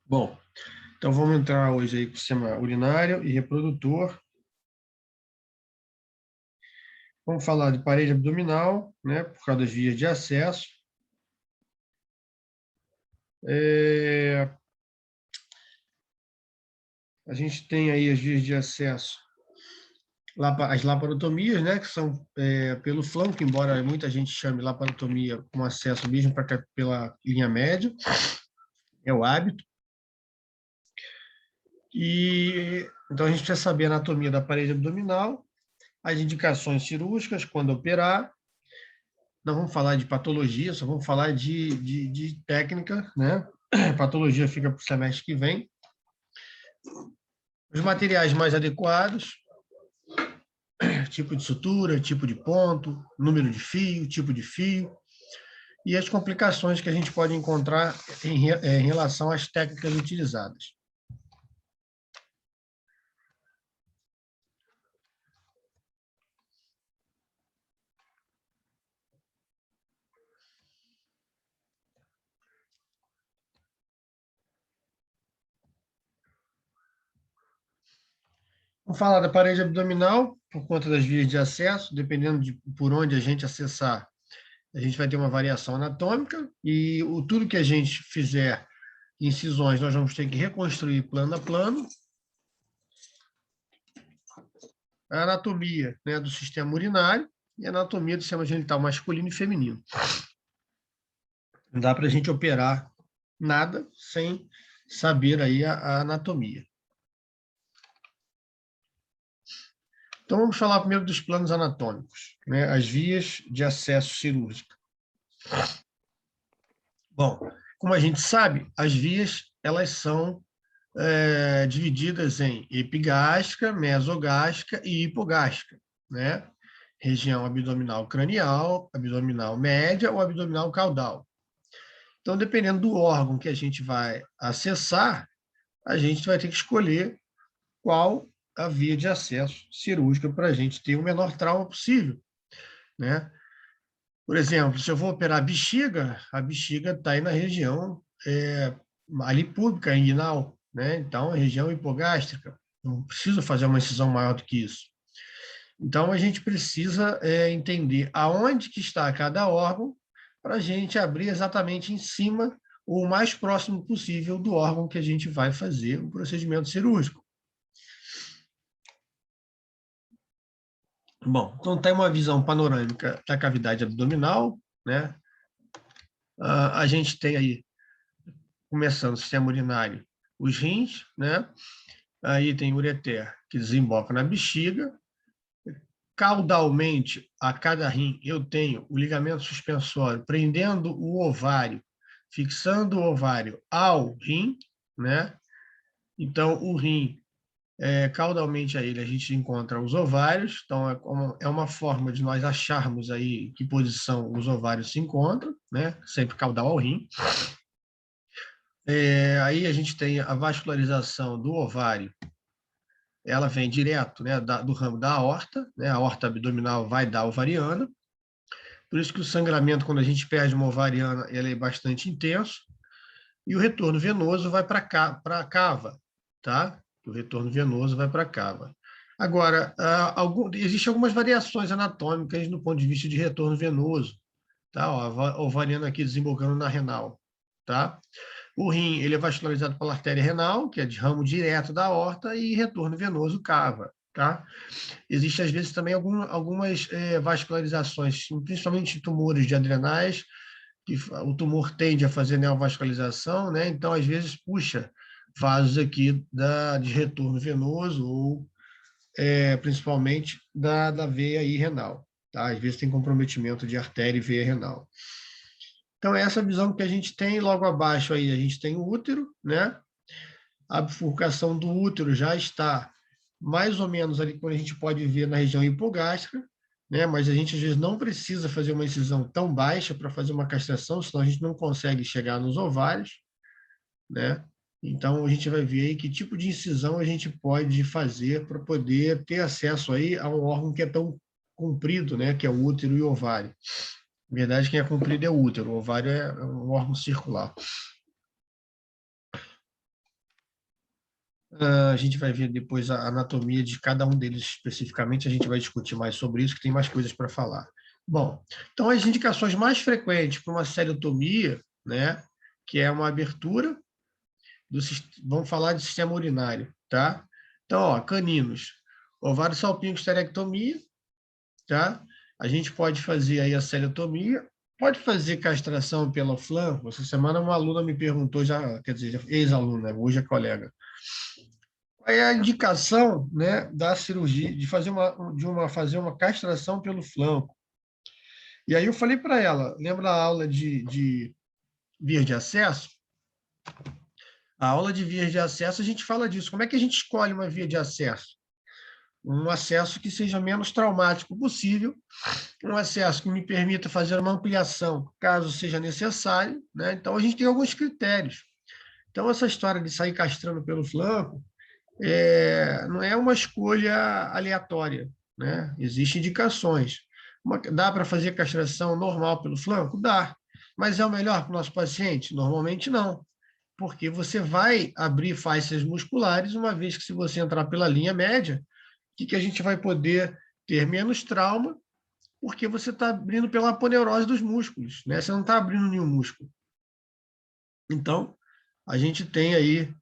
Bom, então vamos entrar hoje aí com o sistema urinário e reprodutor. Vamos falar de parede abdominal, né, por causa das vias de acesso. A gente tem aí as vias de acesso, as laparotomias, né, que são pelo flanco, embora muita gente chame laparotomia com acesso mesmo pela linha média, é o hábito. E então a gente precisa saber a anatomia da parede abdominal, as indicações cirúrgicas quando operar. Não vamos falar de patologia, só vamos falar de técnica, né? Patologia fica para o semestre que vem. Os materiais mais adequados, tipo de sutura, tipo de ponto, número de fio, tipo de fio, e as complicações que a gente pode encontrar em relação às técnicas utilizadas. Vamos falar da parede abdominal, por conta das vias de acesso, dependendo de por onde a gente acessar, a gente vai ter uma variação anatômica, e tudo que a gente fizer incisões, nós vamos ter que reconstruir plano a plano. A anatomia, né, do sistema urinário e a anatomia do sistema genital masculino e feminino. Não dá para a gente operar nada sem saber aí a anatomia. Então, vamos falar primeiro dos planos anatômicos, né, as vias de acesso cirúrgico. Bom, como a gente sabe, as vias elas são divididas em epigástrica, mesogástrica e hipogástrica, né? Região abdominal cranial, abdominal média ou abdominal caudal. Então, dependendo do órgão que a gente vai acessar, a gente vai ter que escolher qual a via de acesso cirúrgica para a gente ter o menor trauma possível, né? Por exemplo, se eu vou operar a bexiga está aí na região ali pública, inguinal, né? Então, a região hipogástrica. Não preciso fazer uma incisão maior do que isso. Então, a gente precisa entender aonde que está cada órgão para a gente abrir exatamente em cima ou o mais próximo possível do órgão que a gente vai fazer o procedimento cirúrgico. Bom, então tem uma visão panorâmica da cavidade abdominal, né? A gente tem aí, começando o sistema urinário, os rins, né? Aí tem o ureter, que desemboca na bexiga. Caudalmente, a cada rim, eu tenho o ligamento suspensório prendendo o ovário, fixando o ovário ao rim, né? Então, o rim, caudalmente a ele, a gente encontra os ovários. Então, é uma forma de nós acharmos aí que posição os ovários se encontram, né? Sempre caudal ao rim. Aí a gente tem a vascularização do ovário, ela vem direto, né, do ramo da aorta, né? A aorta abdominal vai da ovariana. Por isso que o sangramento, quando a gente perde uma ovariana, ele é bastante intenso. E o retorno venoso vai para a cava, tá? O retorno venoso vai para a cava. Agora, existem algumas variações anatômicas no ponto de vista de retorno venoso, tá? Ó, a ovariana aqui desembocando na renal, tá? O rim, ele é vascularizado pela artéria renal, que é de ramo direto da aorta, e retorno venoso cava, tá? Existe, às vezes, também algumas vascularizações, principalmente tumores de adrenais, que o tumor tende a fazer neovascularização, né? Então, às vezes, puxa vasos aqui de retorno venoso ou, principalmente, da veia renal, tá? Às vezes tem comprometimento de artéria e veia renal. Então, é essa visão que a gente tem. Logo abaixo aí, a gente tem o útero, né? A bifurcação do útero já está mais ou menos ali, quando a gente pode ver na região hipogástrica, né? Mas a gente às vezes não precisa fazer uma incisão tão baixa para fazer uma castração, senão a gente não consegue chegar nos ovários, né? Então a gente vai ver aí que tipo de incisão a gente pode fazer para poder ter acesso aí a um órgão que é tão comprido, né? Que é o útero e o ovário. Na verdade, quem é comprido é o útero, o ovário é um órgão circular. A gente vai ver depois a anatomia de cada um deles especificamente, a gente vai discutir mais sobre isso, que tem mais coisas para falar. Bom, então as indicações mais frequentes para uma celiotomia, né, que é uma abertura vamos falar de sistema urinário, tá? Então, ó, caninos, ovário salpingo, esterectomia, tá? A gente pode fazer aí a celiotomia, pode fazer castração pelo flanco. Essa semana uma aluna me perguntou, já, quer dizer, ex-aluna, hoje é colega, qual é a indicação, né, da cirurgia, de fazer uma castração pelo flanco. E aí eu falei para ela, lembra a aula de vias de acesso? A aula de vias de acesso, a gente fala disso. Como é que a gente escolhe uma via de acesso? Um acesso que seja menos traumático possível, um acesso que me permita fazer uma ampliação, caso seja necessário, né? Então, a gente tem alguns critérios. Então, essa história de sair castrando pelo flanco não é uma escolha aleatória, né? Existem indicações. Dá para fazer castração normal pelo flanco? Dá. Mas é o melhor para o nosso paciente? Normalmente não, porque você vai abrir faixas musculares, uma vez que se você entrar pela linha média, que a gente vai poder ter menos trauma, porque você está abrindo pela aponeurose dos músculos, né? Você não está abrindo nenhum músculo. Então, a gente tem aí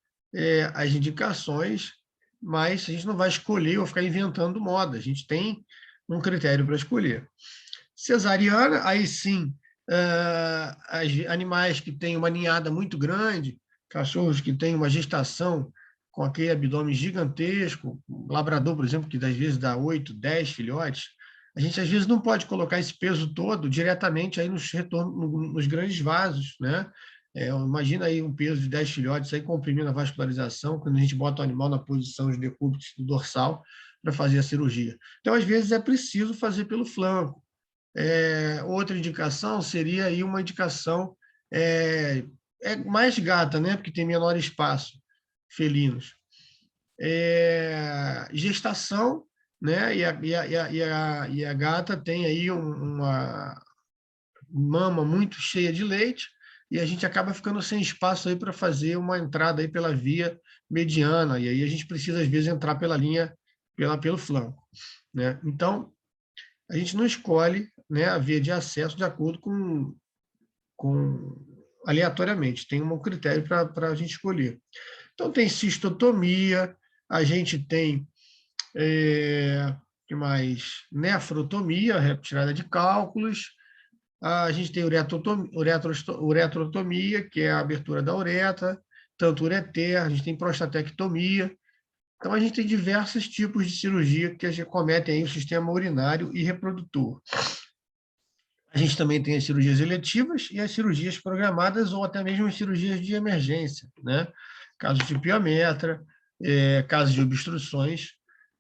as indicações, mas a gente não vai escolher ou ficar inventando moda. A gente tem um critério para escolher. Cesariana, aí sim, animais que têm uma ninhada muito grande, cachorros que têm uma gestação com aquele abdômen gigantesco, um labrador, por exemplo, que às vezes dá 8, 10 filhotes, a gente às vezes não pode colocar esse peso todo diretamente aí nos grandes vasos, né? Imagina aí um peso de 10 filhotes aí comprimindo a vascularização, quando a gente bota o animal na posição de decúbito do dorsal para fazer a cirurgia. Então, às vezes, é preciso fazer pelo flanco. Outra indicação seria aí uma indicação mais gata, né? Porque tem menor espaço, felinos. Gestação, né? E a gata tem aí uma mama muito cheia de leite e a gente acaba ficando sem espaço aí para fazer uma entrada aí pela via mediana, e aí a gente precisa, às vezes, entrar pela linha, pelo flanco, né? Então, a gente não escolhe, né, a via de acesso de acordo com aleatoriamente, tem um critério para a gente escolher. Então, tem cistotomia, a gente tem que mais? Nefrotomia, retirada de cálculos, a gente tem uretrotomia, que é a abertura da uretra, tanto ureter, a gente tem prostatectomia. Então, a gente tem diversos tipos de cirurgia que a gente comete aí o sistema urinário e reprodutor. A gente também tem as cirurgias eletivas e as cirurgias programadas ou até mesmo as cirurgias de emergência, né? Casos de piometra, casos de obstruções,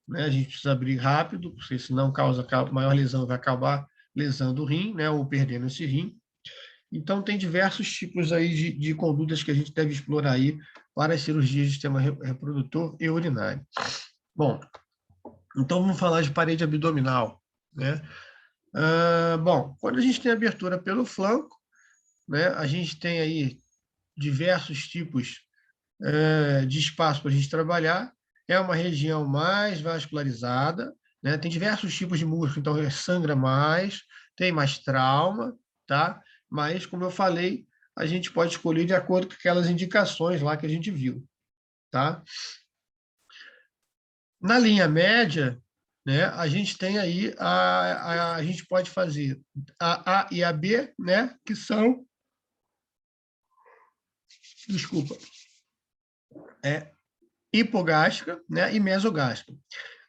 né? A gente precisa abrir rápido, porque senão causa maior lesão, vai acabar lesando o rim, né? Ou perdendo esse rim. Então, tem diversos tipos aí de condutas que a gente deve explorar aí para as cirurgias de sistema reprodutor e urinário. Bom, então vamos falar de parede abdominal, né? Bom, quando a gente tem abertura pelo flanco, né, a gente tem aí diversos tipos de espaço para a gente trabalhar. É uma região mais vascularizada, né, tem diversos tipos de músculo, então sangra mais, tem mais trauma, tá? Mas, como eu falei, a gente pode escolher de acordo com aquelas indicações lá que a gente viu, tá? Na linha média, né, a gente tem aí, a gente pode fazer a A e a B, né, que são, desculpa, hipogástrica, né, e mesogástrica.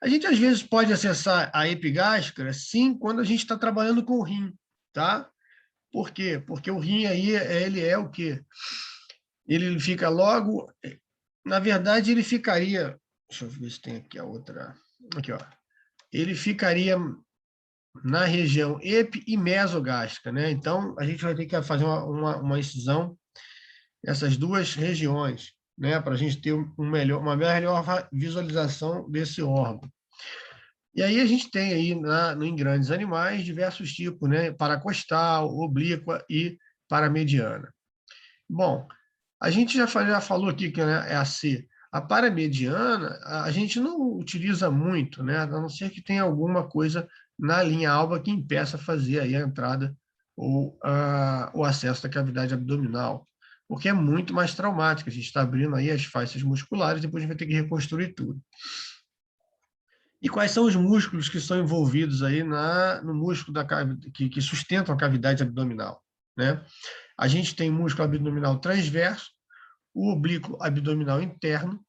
A gente, às vezes, pode acessar a epigástrica, sim, quando a gente está trabalhando com o rim, tá? Por quê? Porque o rim aí, ele é o quê? Ele fica logo... Na verdade, ele ficaria... Deixa eu ver se tem aqui a outra... Aqui, ó. Ele ficaria na região epi e mesogástrica, né? Então, a gente vai ter que fazer uma incisão nessas duas regiões, né? Para a gente ter uma melhor visualização desse órgão. E aí a gente tem aí em grandes animais diversos tipos, né? Paracostal, oblíqua e paramediana. Bom, a gente já falou aqui que, né, é a C. A paramediana, a gente não utiliza muito, né? A não ser que tenha alguma coisa na linha alba que impeça fazer aí a entrada ou o acesso da cavidade abdominal, porque é muito mais traumático. A gente está abrindo aí as faixas musculares, depois a gente vai ter que reconstruir tudo. E quais são os músculos que são envolvidos aí no músculo que sustentam a cavidade abdominal, né? A gente tem músculo abdominal transverso, o oblíquo abdominal interno,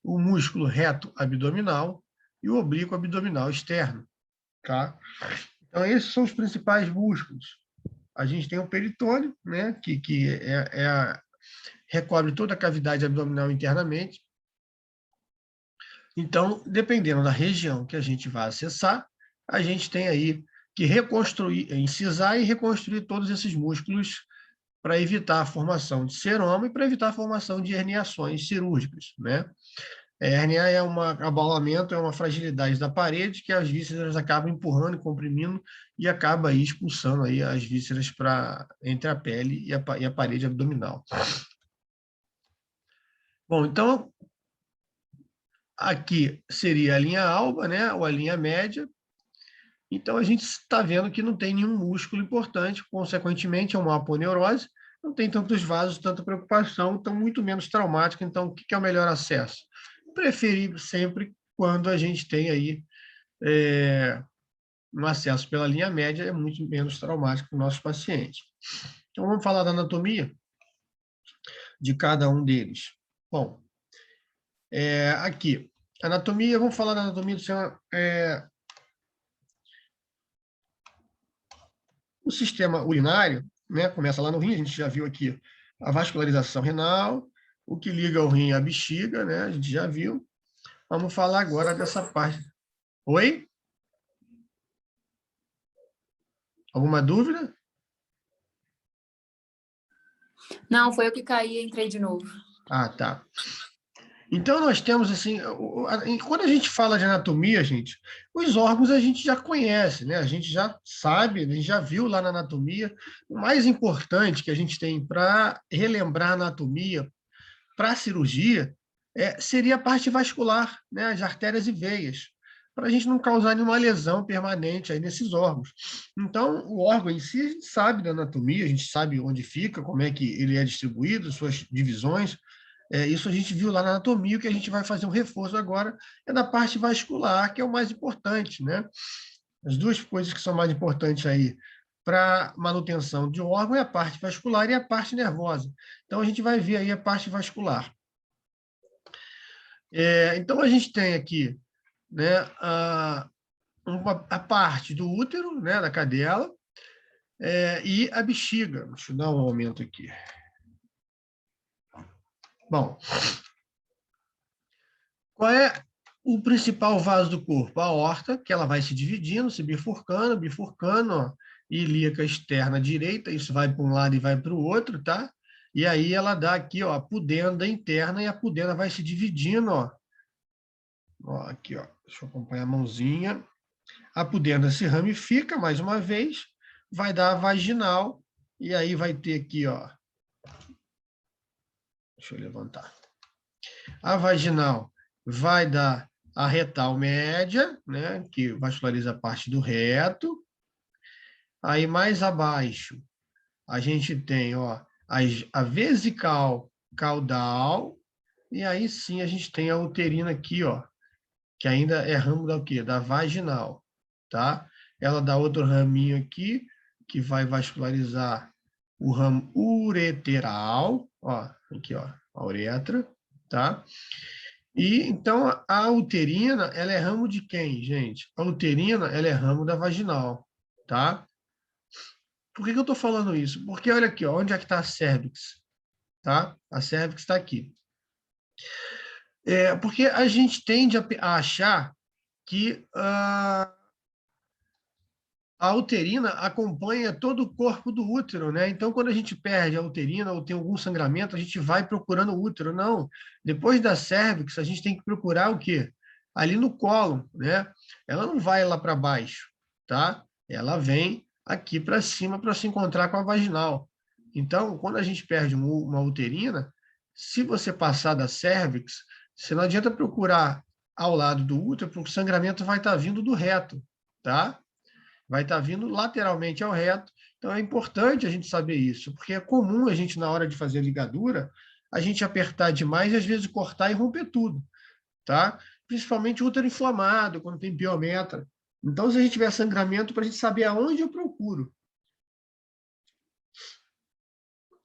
o músculo reto abdominal e o oblíquo abdominal externo, tá? Então, esses são os principais músculos. A gente tem o peritônio, né, que recobre toda a cavidade abdominal internamente. Então, dependendo da região que a gente vai acessar, a gente tem aí que reconstruir, incisar e reconstruir todos esses músculos para evitar a formação de seroma e para evitar a formação de herniações cirúrgicas, né? A hérnia é um abalamento, é uma fragilidade da parede que as vísceras acabam empurrando e comprimindo e acaba aí expulsando aí as vísceras entre a pele e a parede abdominal. Bom, então, aqui seria a linha alba, né, ou a linha média. Então, a gente está vendo que não tem nenhum músculo importante, consequentemente, é uma aponeurose, não tem tantos vasos, tanta preocupação, então muito menos traumático. Então, o que é o melhor acesso? Preferir sempre quando a gente tem aí um acesso pela linha média, é muito menos traumático para os nossos pacientes. Então, vamos falar da anatomia de cada um deles. Bom, aqui, anatomia, vamos falar da anatomia do o sistema urinário, né, começa lá no rim, a gente já viu aqui a vascularização renal, o que liga o rim à bexiga, né, a gente já viu. Vamos falar agora dessa parte. Oi? Alguma dúvida? Não, foi eu que caí e entrei de novo. Ah, tá. Então, nós temos, assim, quando a gente fala de anatomia, gente, os órgãos a gente já conhece, né? A gente já sabe, a gente já viu lá na anatomia. O mais importante que a gente tem para relembrar a anatomia para a cirurgia seria a parte vascular, né? As artérias e veias, para a gente não causar nenhuma lesão permanente aí nesses órgãos. Então, o órgão em si, a gente sabe da anatomia, a gente sabe onde fica, como é que ele é distribuído, suas divisões. Isso a gente viu lá na anatomia. O que a gente vai fazer um reforço agora é da parte vascular, que é o mais importante, né? As duas coisas que são mais importantes aí para manutenção de órgão é a parte vascular e a parte nervosa. Então, a gente vai ver aí a parte vascular. Então, a gente tem aqui, né, a parte do útero, né, da cadela, e a bexiga. Deixa eu dar um aumento aqui. Bom, qual é o principal vaso do corpo? A aorta, que ela vai se dividindo, se bifurcando, ó, ilíaca externa direita, isso vai para um lado e vai para o outro, tá? E aí ela dá aqui, ó, a pudenda interna, e a pudenda vai se dividindo, ó. Ó, aqui, ó, deixa eu acompanhar a mãozinha. A pudenda se ramifica, mais uma vez, vai dar a vaginal, e aí vai ter aqui, ó. Deixa eu levantar. A vaginal vai dar a retal média, né, que vasculariza a parte do reto. Aí, mais abaixo, a gente tem, ó, a vesical caudal, e aí sim a gente tem a uterina aqui, ó, que ainda é ramo da o quê? Da vaginal, tá? Ela dá outro raminho aqui, que vai vascularizar o ramo ureteral, ó, aqui, ó, a uretra, tá? E, então, a uterina, ela é ramo de quem, gente? A uterina, ela é ramo da vaginal, tá? Por que eu estou falando isso? Porque, olha aqui, ó, onde é que está a cérvix, tá? A cérvix está aqui. Porque a gente tende a achar que a uterina acompanha todo o corpo do útero, né? Então, quando a gente perde a uterina ou tem algum sangramento, a gente vai procurando o útero. Não. Depois da cérvix, a gente tem que procurar o quê? Ali no colo, né? Ela não vai lá para baixo, tá? Ela vem aqui para cima para se encontrar com a vaginal. Então, quando a gente perde uma uterina, se você passar da cérvix, Você não adianta procurar ao lado do útero, porque o sangramento vai estar vindo do reto, tá? Vai estar vindo lateralmente ao reto. Então, é importante a gente saber isso, porque é comum a gente, na hora de fazer a ligadura, a gente apertar demais e, às vezes, cortar e romper tudo, tá? Principalmente o útero inflamado, quando tem piometra. Então, se a gente tiver sangramento, para a gente saber aonde eu procuro.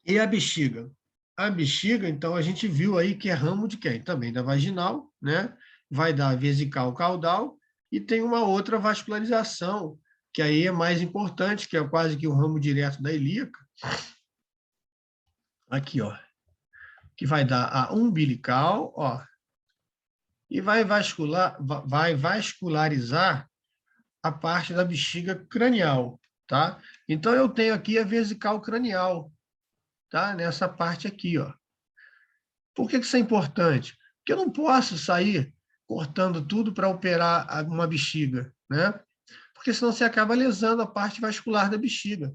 E a bexiga? A bexiga, então, a gente viu aí que é ramo de quem? Também da vaginal, né? Vai dar vesical caudal e tem uma outra vascularização, que aí é mais importante, que é quase que o ramo direto da ilíaca. Aqui, ó. Que vai dar a umbilical, ó. E vai vascularizar a parte da bexiga cranial, tá? Então, eu tenho aqui a vesical cranial, tá? Nessa parte aqui, ó. Por que isso é importante? Porque eu não posso sair cortando tudo para operar uma bexiga, né? Porque senão você acaba lesando a parte vascular da bexiga.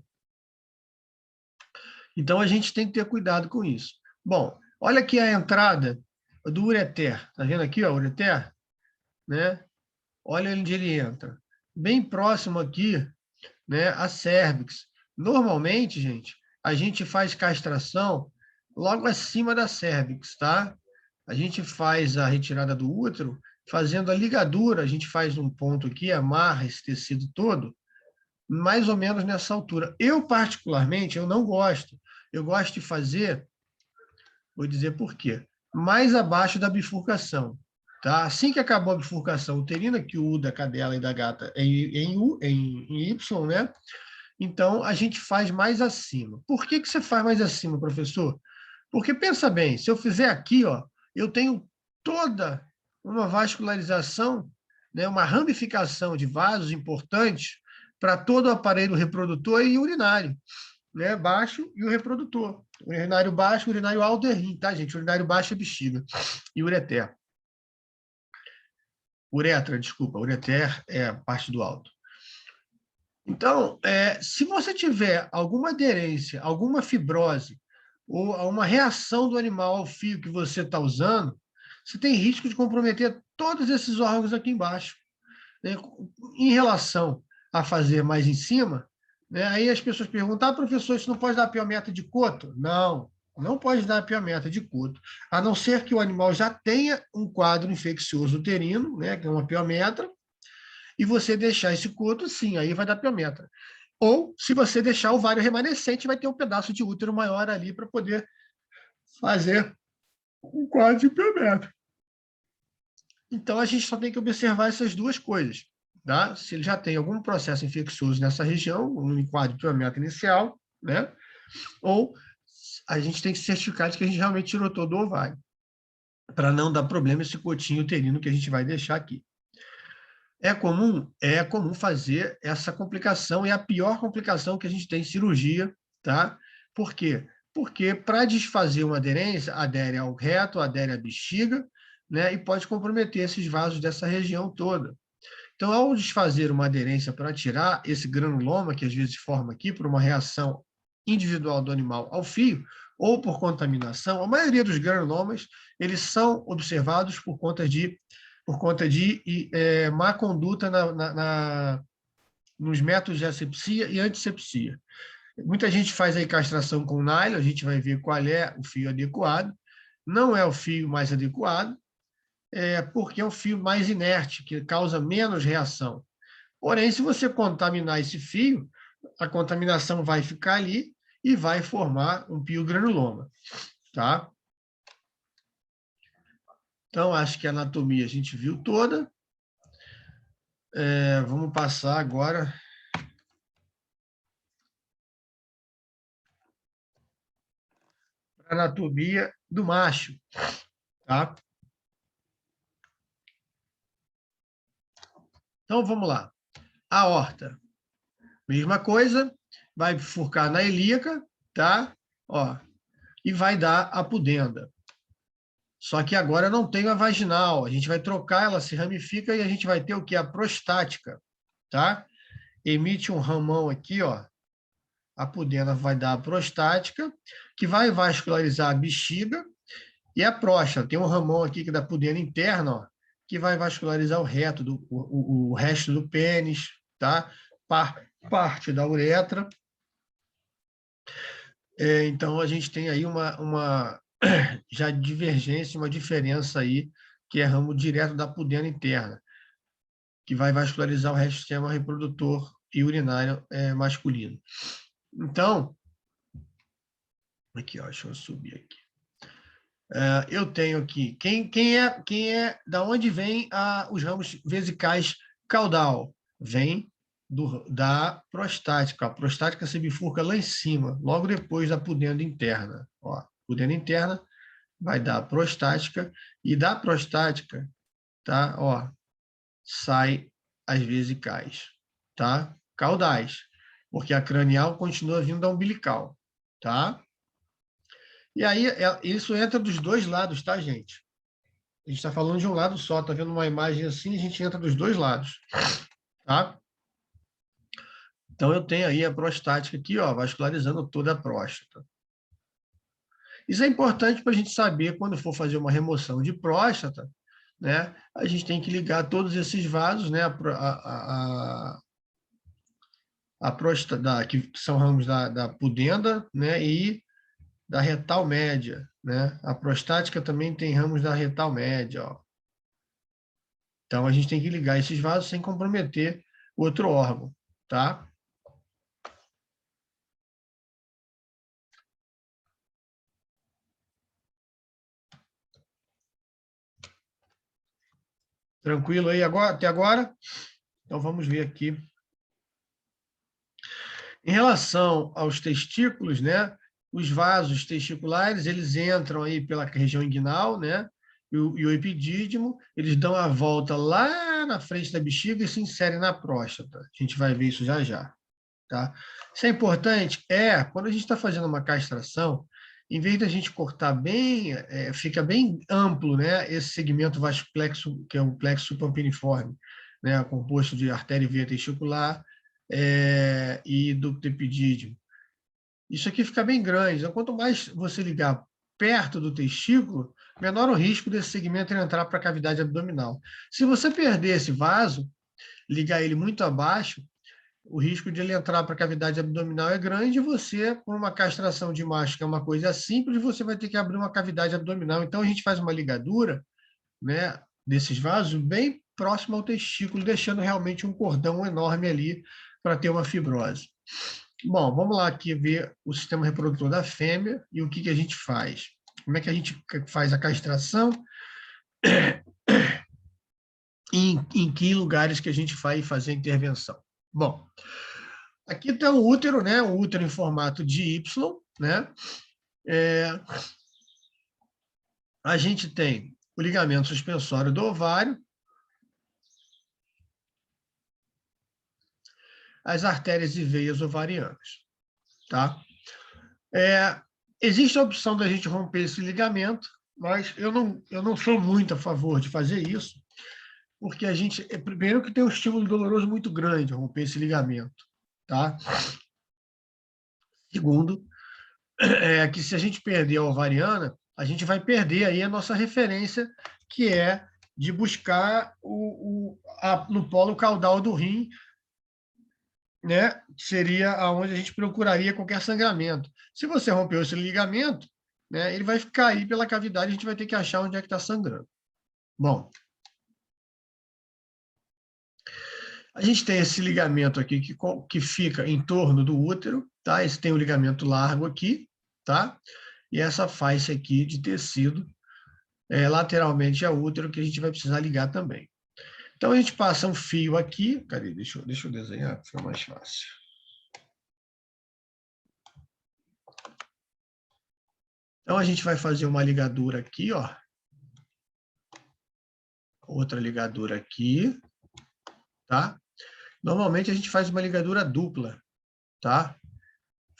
Então, a gente tem que ter cuidado com isso. Bom, olha aqui a entrada do ureter. Tá vendo aqui, ó, o ureter? Né? Olha onde ele entra. Bem próximo aqui, né, a cérvix. Normalmente, gente, a gente faz castração logo acima da cérvix, tá? A gente faz a retirada do útero, fazendo a ligadura, a gente faz um ponto aqui, amarra esse tecido todo, mais ou menos nessa altura. Eu, particularmente, eu não gosto. Eu gosto de fazer, vou dizer por quê, mais abaixo da bifurcação. Tá? Assim que acabou a bifurcação uterina, que o U da cadela e da gata é em Y, né? Então, a gente faz mais acima. Por que você faz mais acima, professor? Porque, pensa bem, se eu fizer aqui, ó, eu tenho toda uma vascularização, né, uma ramificação de vasos importantes para todo o aparelho reprodutor e urinário, né, baixo e o reprodutor. O urinário baixo, o urinário alto é rim, tá, gente? O urinário baixo é bexiga e ureter. Uretra, desculpa, ureter é a parte do alto. Então, se você tiver alguma aderência, alguma fibrose, ou uma reação do animal ao fio que você está usando, você tem risco de comprometer todos esses órgãos aqui embaixo. Né? Em relação a fazer mais em cima, né? Aí as pessoas perguntam, professor, isso não pode dar piometra de coto? Não, não pode dar piometra de coto, a não ser que o animal já tenha um quadro infeccioso uterino, né? Que é uma piometra, e você deixar esse coto, sim, aí vai dar piometra. Ou, se você deixar o ovário remanescente, vai ter um pedaço de útero maior ali para poder fazer um quadro de piometra. Então, a gente só tem que observar essas duas coisas. Tá? Se ele já tem algum processo infeccioso nessa região, um quadro de piometra inicial, né? Ou a gente tem que certificar de que a gente realmente tirou todo o ovário, para não dar problema esse cotinho uterino que a gente vai deixar aqui. É comum fazer essa complicação, e a pior complicação que a gente tem em cirurgia, tá? Por quê? Porque para desfazer uma aderência, adere ao reto, adere à bexiga, né? E pode comprometer esses vasos dessa região toda. Então, ao desfazer uma aderência para tirar esse granuloma, que às vezes forma aqui por uma reação individual do animal ao fio, ou por contaminação, a maioria dos granulomas, eles são observados por conta de má conduta nos métodos de asepsia e antisepsia. Muita gente faz aí castração com nylon, a gente vai ver qual é o fio adequado. Não é o fio mais adequado, porque é um fio mais inerte, que causa menos reação. Porém, se você contaminar esse fio, a contaminação vai ficar ali e vai formar um piogranuloma, tá? Então, acho que a anatomia a gente viu toda. Vamos passar agora para a anatomia do macho, tá? Então, vamos lá. A aorta, mesma coisa, vai bifurcar na ilíaca, tá? Ó, e vai dar a pudenda. Só que agora não tem a vaginal, a gente vai trocar, ela se ramifica e a gente vai ter o que? A prostática, tá? Emite um ramão aqui, ó. A pudenda vai dar a prostática, que vai vascularizar a bexiga E a próstata, tem um ramão aqui que é da pudenda interna, ó, que vai vascularizar o reto, o resto do pênis, tá? Parte da uretra. Então, a gente tem aí uma já divergência, uma diferença aí, que é ramo direto da pudenda interna, que vai vascularizar o resto do sistema reprodutor e urinário masculino. Então, aqui, ó, deixa eu subir aqui. Eu tenho aqui, da onde vem os ramos vesicais caudal? Vem da prostática. A prostática se bifurca lá em cima, logo depois da pudenda interna. Ó, pudenda interna vai dar a prostática, e da prostática, tá? Ó, sai as vesicais, tá? Caudais, porque a cranial continua vindo da umbilical, tá? E aí, isso entra dos dois lados, tá, gente? A gente está falando de um lado só, tá vendo uma imagem assim, a gente entra dos dois lados, tá? Então, eu tenho aí a prostática aqui, ó, vascularizando toda a próstata. Isso é importante para a gente saber, quando for fazer uma remoção de próstata, né? A gente tem que ligar todos esses vasos, né? A próstata, que são ramos da pudenda, né? E da retal média, né? A prostática também tem ramos da retal média, ó. Então, a gente tem que ligar esses vasos sem comprometer outro órgão, tá? Tranquilo aí agora, até agora? Então, vamos ver aqui. Em relação aos testículos, né? Os vasos testiculares, eles entram aí pela região inguinal, né? E o epidídimo, eles dão a volta lá na frente da bexiga e se inserem na próstata. A gente vai ver isso já já, tá? Isso é importante? Quando a gente está fazendo uma castração, em vez da gente cortar bem, fica bem amplo, né? Esse segmento vasculexo, que é o plexo suprampeniforme, né? Composto de artéria e veia testicular e ducto epidídimo. Isso aqui fica bem grande. Então, quanto mais você ligar perto do testículo, menor o risco desse segmento entrar para a cavidade abdominal. Se você perder esse vaso, ligar ele muito abaixo, o risco de ele entrar para a cavidade abdominal é grande, e você, por uma castração de macho, que é uma coisa simples, você vai ter que abrir uma cavidade abdominal. Então, a gente faz uma ligadura, né, desses vasos bem próximo ao testículo, deixando realmente um cordão enorme ali para ter uma fibrose. Bom, vamos lá aqui ver o sistema reprodutor da fêmea e o que a gente faz. Como é que a gente faz a castração? Em que lugares que a gente vai fazer a intervenção? Bom, aqui está o útero, né? O útero em formato de Y, né? A gente tem o ligamento suspensório do ovário, as artérias e veias ovarianas, tá? Existe a opção da gente romper esse ligamento, mas eu não sou muito a favor de fazer isso, porque a gente, primeiro, que tem um estímulo doloroso muito grande romper esse ligamento, tá? Segundo, que se a gente perder a ovariana, a gente vai perder aí a nossa referência, que é de buscar no polo caudal do rim, né? Seria aonde a gente procuraria qualquer sangramento. Se você rompeu esse ligamento, né, ele vai ficar aí pela cavidade, a gente vai ter que achar onde é que está sangrando. Bom, a gente tem esse ligamento aqui que fica em torno do útero, tá? Esse tem o ligamento largo aqui, tá? E essa faixa aqui de tecido lateralmente ao útero, que a gente vai precisar ligar também. Então, a gente passa um fio aqui. Cadê? Deixa eu desenhar, fica mais fácil. Então, a gente vai fazer uma ligadura aqui, ó. Outra ligadura aqui, tá? Normalmente, a gente faz uma ligadura dupla, tá?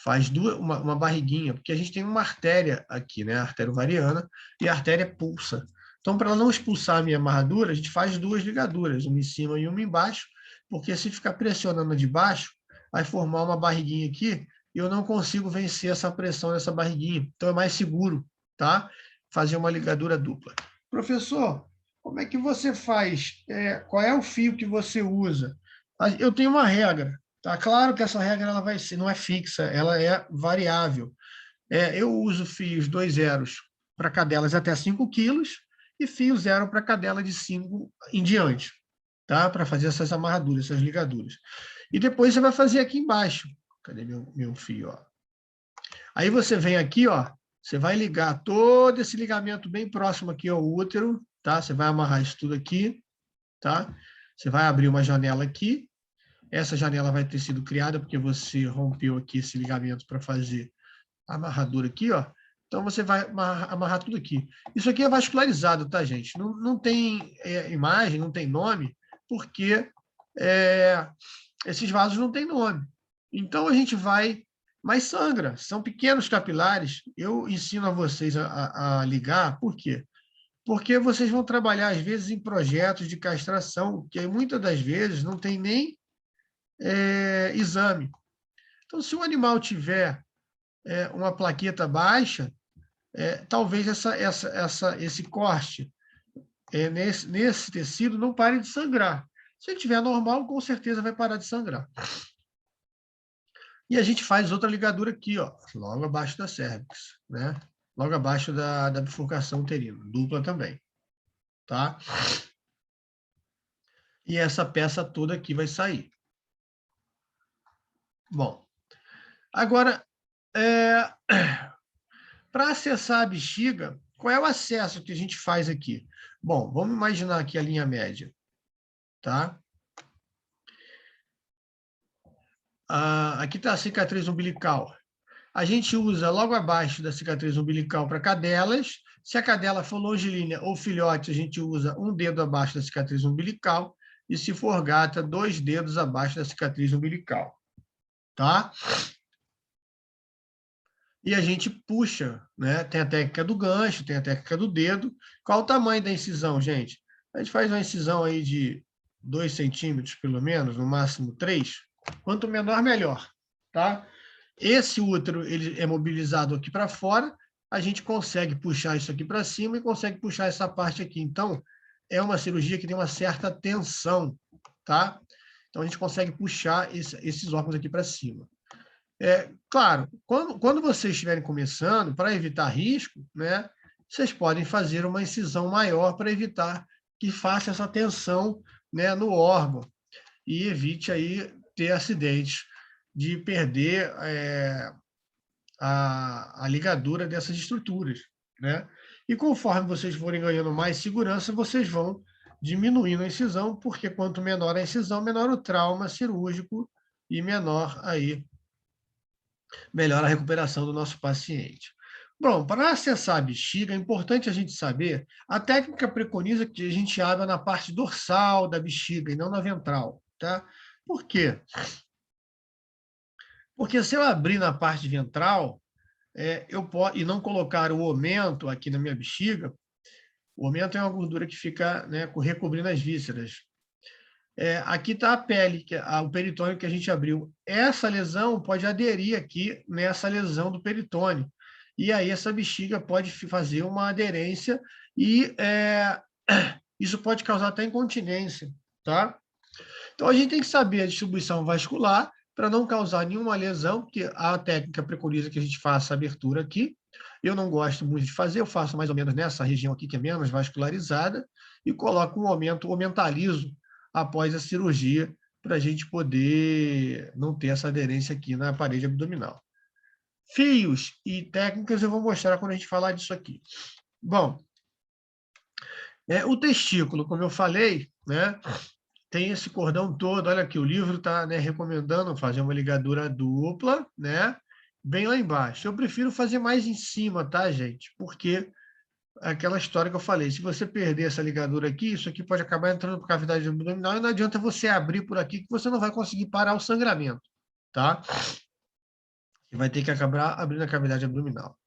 Faz uma barriguinha, porque a gente tem uma artéria aqui, né? A artéria ovariana, e a artéria pulsa. Então, para não expulsar a minha amarradura, a gente faz duas ligaduras, uma em cima e uma embaixo, porque se ficar pressionando de baixo, vai formar uma barriguinha aqui, e eu não consigo vencer essa pressão dessa barriguinha. Então, é mais seguro, tá? fazer uma ligadura dupla. Professor, como é que você faz? Qual é o fio que você usa? Eu tenho uma regra, tá? Claro que essa regra ela vai ser, não é fixa, ela é variável. Eu uso fios 2 zeros para cadelas até 5 quilos e fio zero para cadela de 5 em diante, tá? Para fazer essas amarraduras, essas ligaduras. E depois você vai fazer aqui embaixo. Cadê meu fio? Ó? Aí você vem aqui, ó, você vai ligar todo esse ligamento bem próximo aqui ao útero, tá? Você vai amarrar isso tudo aqui, tá? Você vai abrir uma janela aqui. Essa janela vai ter sido criada porque você rompeu aqui esse ligamento para fazer a amarradura aqui, ó. Então, você vai amarrar tudo aqui. Isso aqui é vascularizado, tá, gente? Não tem imagem, não tem nome, porque esses vasos não têm nome. Então, a gente vai... Mas sangra, são pequenos capilares. Eu ensino a vocês a ligar, por quê? Porque vocês vão trabalhar, às vezes, em projetos de castração, que muitas das vezes não tem nem exame. Então, se o animal tiver uma plaqueta baixa, talvez esse corte nesse tecido não pare de sangrar. Se ele estiver normal, com certeza vai parar de sangrar. E a gente faz outra ligadura aqui, ó, logo abaixo da cérvix, né? Logo abaixo da bifurcação uterina, dupla também, tá? E essa peça toda aqui vai sair. Bom, agora, para acessar a bexiga, qual é o acesso que a gente faz aqui? Bom, vamos imaginar aqui a linha média, tá? Aqui está a cicatriz umbilical. A gente usa logo abaixo da cicatriz umbilical para cadelas. Se a cadela for longilínea ou filhote, a gente usa um dedo abaixo da cicatriz umbilical. E se for gata, 2 dedos abaixo da cicatriz umbilical. Tá? E a gente puxa, né? Tem a técnica do gancho, tem a técnica do dedo. Qual o tamanho da incisão, gente? A gente faz uma incisão aí de 2 centímetros, pelo menos, no máximo 3. Quanto menor, melhor, tá? Esse útero ele é mobilizado aqui para fora, a gente consegue puxar isso aqui para cima e consegue puxar essa parte aqui. Então, é uma cirurgia que tem uma certa tensão, tá? Então, a gente consegue puxar esses órgãos aqui para cima. Claro, quando vocês estiverem começando, para evitar risco, né, vocês podem fazer uma incisão maior para evitar que faça essa tensão, né, no órgão e evite aí ter acidentes de perder a ligadura dessas estruturas, né? E conforme vocês forem ganhando mais segurança, vocês vão diminuindo a incisão, porque quanto menor a incisão, menor o trauma cirúrgico e menor aí melhor a recuperação do nosso paciente. Bom, para acessar a bexiga, é importante a gente saber, a técnica preconiza que a gente abra na parte dorsal da bexiga e não na ventral, tá? Por quê? Porque se eu abrir na parte ventral, e não colocar o omento aqui na minha bexiga, o omento é uma gordura que fica, né, recobrindo as vísceras. Aqui está a pele, o peritônio que a gente abriu. Essa lesão pode aderir aqui nessa lesão do peritônio. E aí essa bexiga pode fazer uma aderência e isso pode causar até incontinência, tá? Então a gente tem que saber a distribuição vascular para não causar nenhuma lesão, porque a técnica preconiza que a gente faça a abertura aqui. Eu não gosto muito de fazer, eu faço mais ou menos nessa região aqui, que é menos vascularizada, e coloco um aumento, ou mentalizo após a cirurgia, para a gente poder não ter essa aderência aqui na parede abdominal. Fios e técnicas eu vou mostrar quando a gente falar disso aqui. Bom, o testículo, como eu falei, né, tem esse cordão todo. Olha aqui, o livro está, né, recomendando fazer uma ligadura dupla, né, bem lá embaixo. Eu prefiro fazer mais em cima, tá, gente? Porque aquela história que eu falei, se você perder essa ligadura aqui, isso aqui pode acabar entrando por cavidade abdominal e não adianta você abrir por aqui que você não vai conseguir parar o sangramento, tá? Você vai ter que acabar abrindo a cavidade abdominal.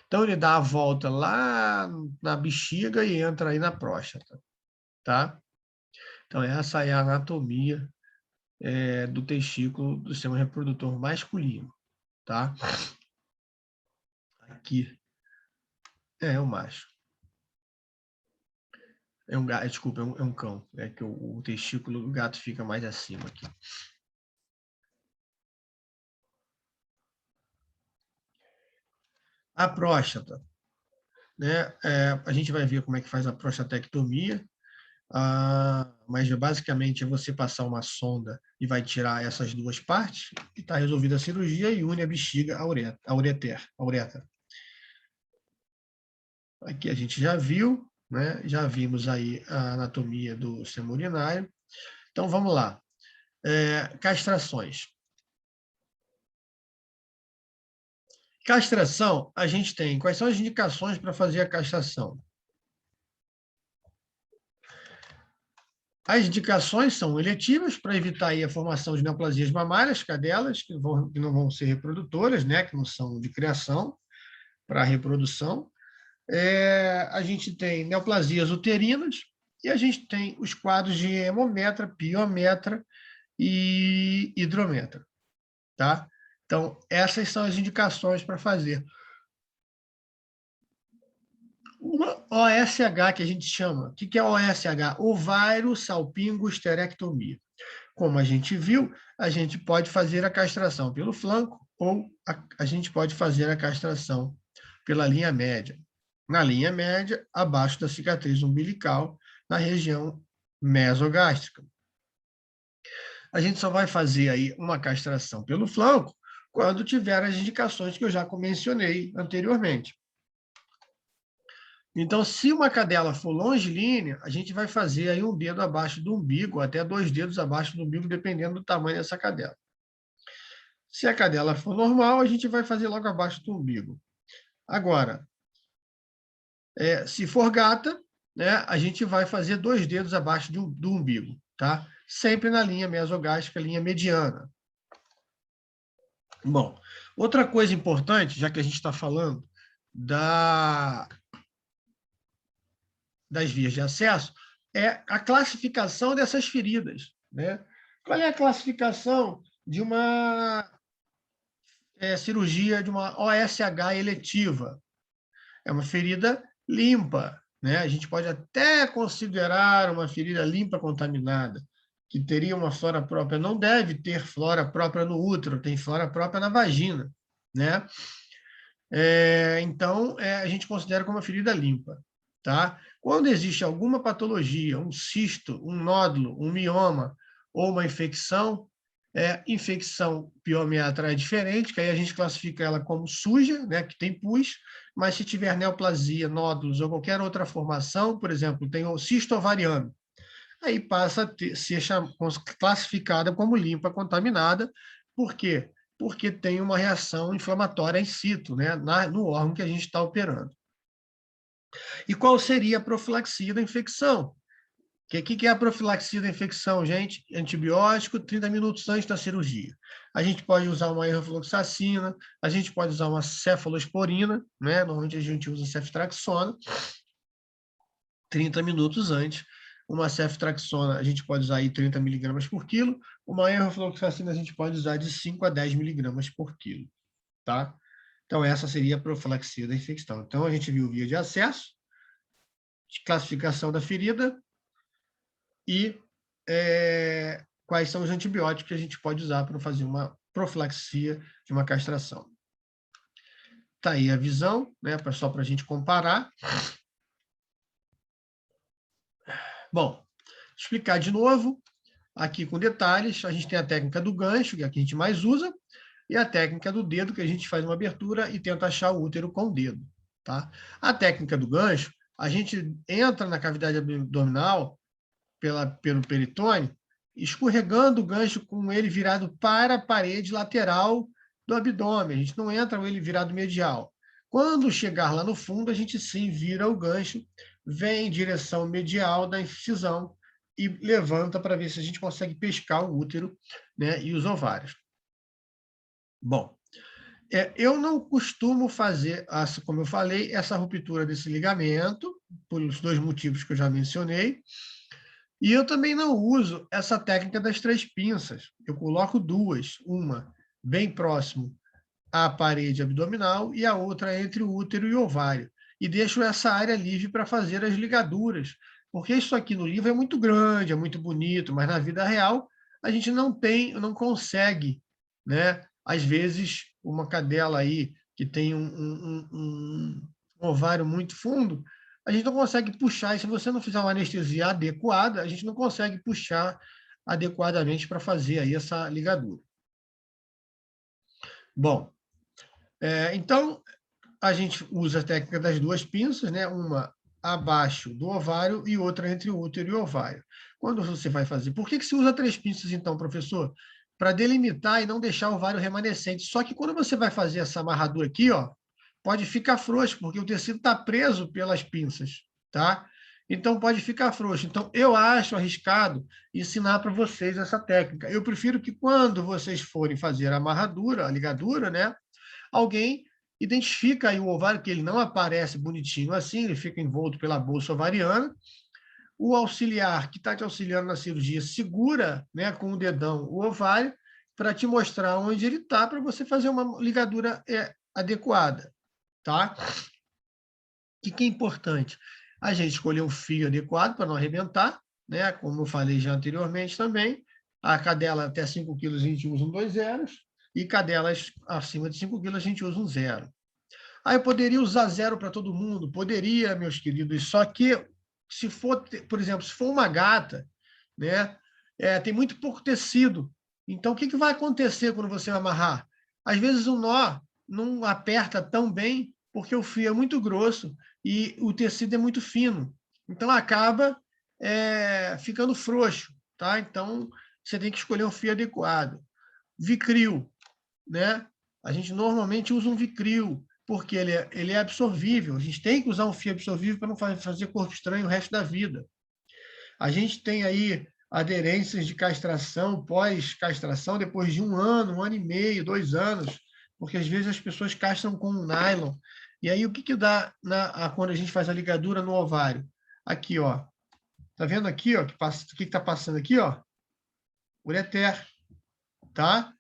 Então, ele dá a volta lá na bexiga e entra aí na próstata, tá? Então, essa é a anatomia do testículo do sistema reprodutor masculino, tá? Aqui. É o macho. É um gato, desculpa, é um cão. É que o testículo do gato fica mais acima aqui. A próstata, né? A gente vai ver como é que faz a prostatectomia, mas basicamente é você passar uma sonda e vai tirar essas duas partes, e está resolvida a cirurgia e une a bexiga à uretra. Aqui a gente já viu, né? Já vimos aí a anatomia do sistema urinário. Então vamos lá. Castrações. Castração, a gente tem. Quais são as indicações para fazer a castração? As indicações são eletivas para evitar aí a formação de neoplasias mamárias, cadelas, que não vão ser reprodutoras, né, que não são de criação para reprodução. A gente tem neoplasias uterinas e a gente tem os quadros de hemometra, piometra e hidrometra. Tá? Então, essas são as indicações para fazer. Uma OSH que a gente chama. O que é OSH? Ovário salpingo esterectomia. Como a gente viu, a gente pode fazer a castração pelo flanco ou a gente pode fazer a castração pela linha média. Na linha média, abaixo da cicatriz umbilical, na região mesogástrica. A gente só vai fazer aí uma castração pelo flanco quando tiver as indicações que eu já mencionei anteriormente. Então, se uma cadela for longilínea, a gente vai fazer aí um dedo abaixo do umbigo, até 2 dedos abaixo do umbigo, dependendo do tamanho dessa cadela. Se a cadela for normal, a gente vai fazer logo abaixo do umbigo. Agora, se for gata, né, a gente vai fazer 2 dedos abaixo do umbigo, tá? Sempre na linha mesogástrica, linha mediana. Bom, outra coisa importante, já que a gente está falando das vias de acesso, é a classificação dessas feridas. Né? Qual é a classificação de uma cirurgia, de uma OSH eletiva? É uma ferida limpa. Né? A gente pode até considerar uma ferida limpa contaminada, que teria uma flora própria. Não deve ter flora própria no útero, tem flora própria na vagina. Né? Então, a gente considera como uma ferida limpa. Tá? Quando existe alguma patologia, um cisto, um nódulo, um mioma ou uma infecção, infecção piometra é diferente, que aí a gente classifica ela como suja, né, que tem pus, mas se tiver neoplasia, nódulos ou qualquer outra formação, por exemplo, tem o cisto ovariano, aí passa a ser classificada como limpa contaminada. Por quê? Porque tem uma reação inflamatória in situ, né, no órgão que a gente está operando. E qual seria a profilaxia da infecção? O que é a profilaxia da infecção, gente? Antibiótico 30 minutos antes da cirurgia. A gente pode usar uma erofloxacina, a gente pode usar uma cefalosporina, né? Normalmente a gente usa ceftriaxona, 30 minutos antes. Uma ceftriaxona a gente pode usar aí 30 miligramas por quilo, uma erofloxacina a gente pode usar de 5 a 10 miligramas por quilo. Tá? Então, essa seria a profilaxia da infecção. Então, a gente viu via de acesso, classificação da ferida e quais são os antibióticos que a gente pode usar para fazer uma profilaxia de uma castração. Está aí a visão, né, só para a gente comparar. Bom, explicar de novo, aqui com detalhes, a gente tem a técnica do gancho, que é a que a gente mais usa, e a técnica do dedo, que a gente faz uma abertura e tenta achar o útero com o dedo. Tá? A técnica do gancho, a gente entra na cavidade abdominal pelo peritônio, escorregando o gancho com ele virado para a parede lateral do abdômen. A gente não entra com ele virado medial. Quando chegar lá no fundo, a gente sim vira o gancho, vem em direção medial da incisão e levanta para ver se a gente consegue pescar o útero, né, e os ovários. Bom, eu não costumo fazer, como eu falei, essa ruptura desse ligamento, pelos 2 motivos que eu já mencionei, e eu também não uso essa técnica das 3 pinças. Eu coloco 2, uma bem próximo à parede abdominal e a outra entre o útero e o ovário. e deixo essa área livre para fazer as ligaduras, porque isso aqui no livro é muito grande, é muito bonito, mas na vida real a gente não consegue, né? Às vezes, uma cadela aí que tem um ovário muito fundo, a gente não consegue puxar, e se você não fizer uma anestesia adequada, a gente não consegue puxar adequadamente para fazer aí essa ligadura. Bom, então, a gente usa a técnica das duas pinças, né? Uma abaixo do ovário e outra entre o útero e o ovário. Quando você vai fazer... Por que se usa 3 pinças, então, professor? Para delimitar e não deixar o ovário remanescente. Só que quando você vai fazer essa amarradura aqui, ó, pode ficar frouxo, porque o tecido está preso pelas pinças, tá? Então, pode ficar frouxo. Então, eu acho arriscado ensinar para vocês essa técnica. Eu prefiro que, quando vocês forem fazer a amarradura, a ligadura, né? Alguém identifica aí o ovário, que ele não aparece bonitinho assim, ele fica envolto pela bolsa ovariana. O auxiliar, que está te auxiliando na cirurgia, segura, né, com o dedão o ovário para te mostrar onde ele está, para você fazer uma ligadura adequada. Tá? O que é importante? A gente escolher um fio adequado para não arrebentar, né? Como eu falei já anteriormente também. A cadela até 5 quilos a gente usa um 2 zeros, e cadelas acima de 5 quilos a gente usa um 0. Eu poderia usar 0 para todo mundo? Poderia, meus queridos, só que, se for, por exemplo, se for uma gata, né, tem muito pouco tecido. Então, o que vai acontecer quando você amarrar? Às vezes o nó não aperta tão bem, porque o fio é muito grosso e o tecido é muito fino. Então, acaba ficando frouxo. Tá? Então, você tem que escolher um fio adequado. Vicryl, né? A gente normalmente usa um Vicryl, porque ele é absorvível. A gente tem que usar um fio absorvível para não fazer corpo estranho o resto da vida. A gente tem aí aderências de castração, pós-castração, depois de 1 ano, 1 ano e meio, 2 anos, porque às vezes as pessoas castram com um nylon. E aí o que dá quando a gente faz a ligadura no ovário? Aqui, ó. Tá vendo aqui, ó, o que está passando aqui, ó? Ureter, tá?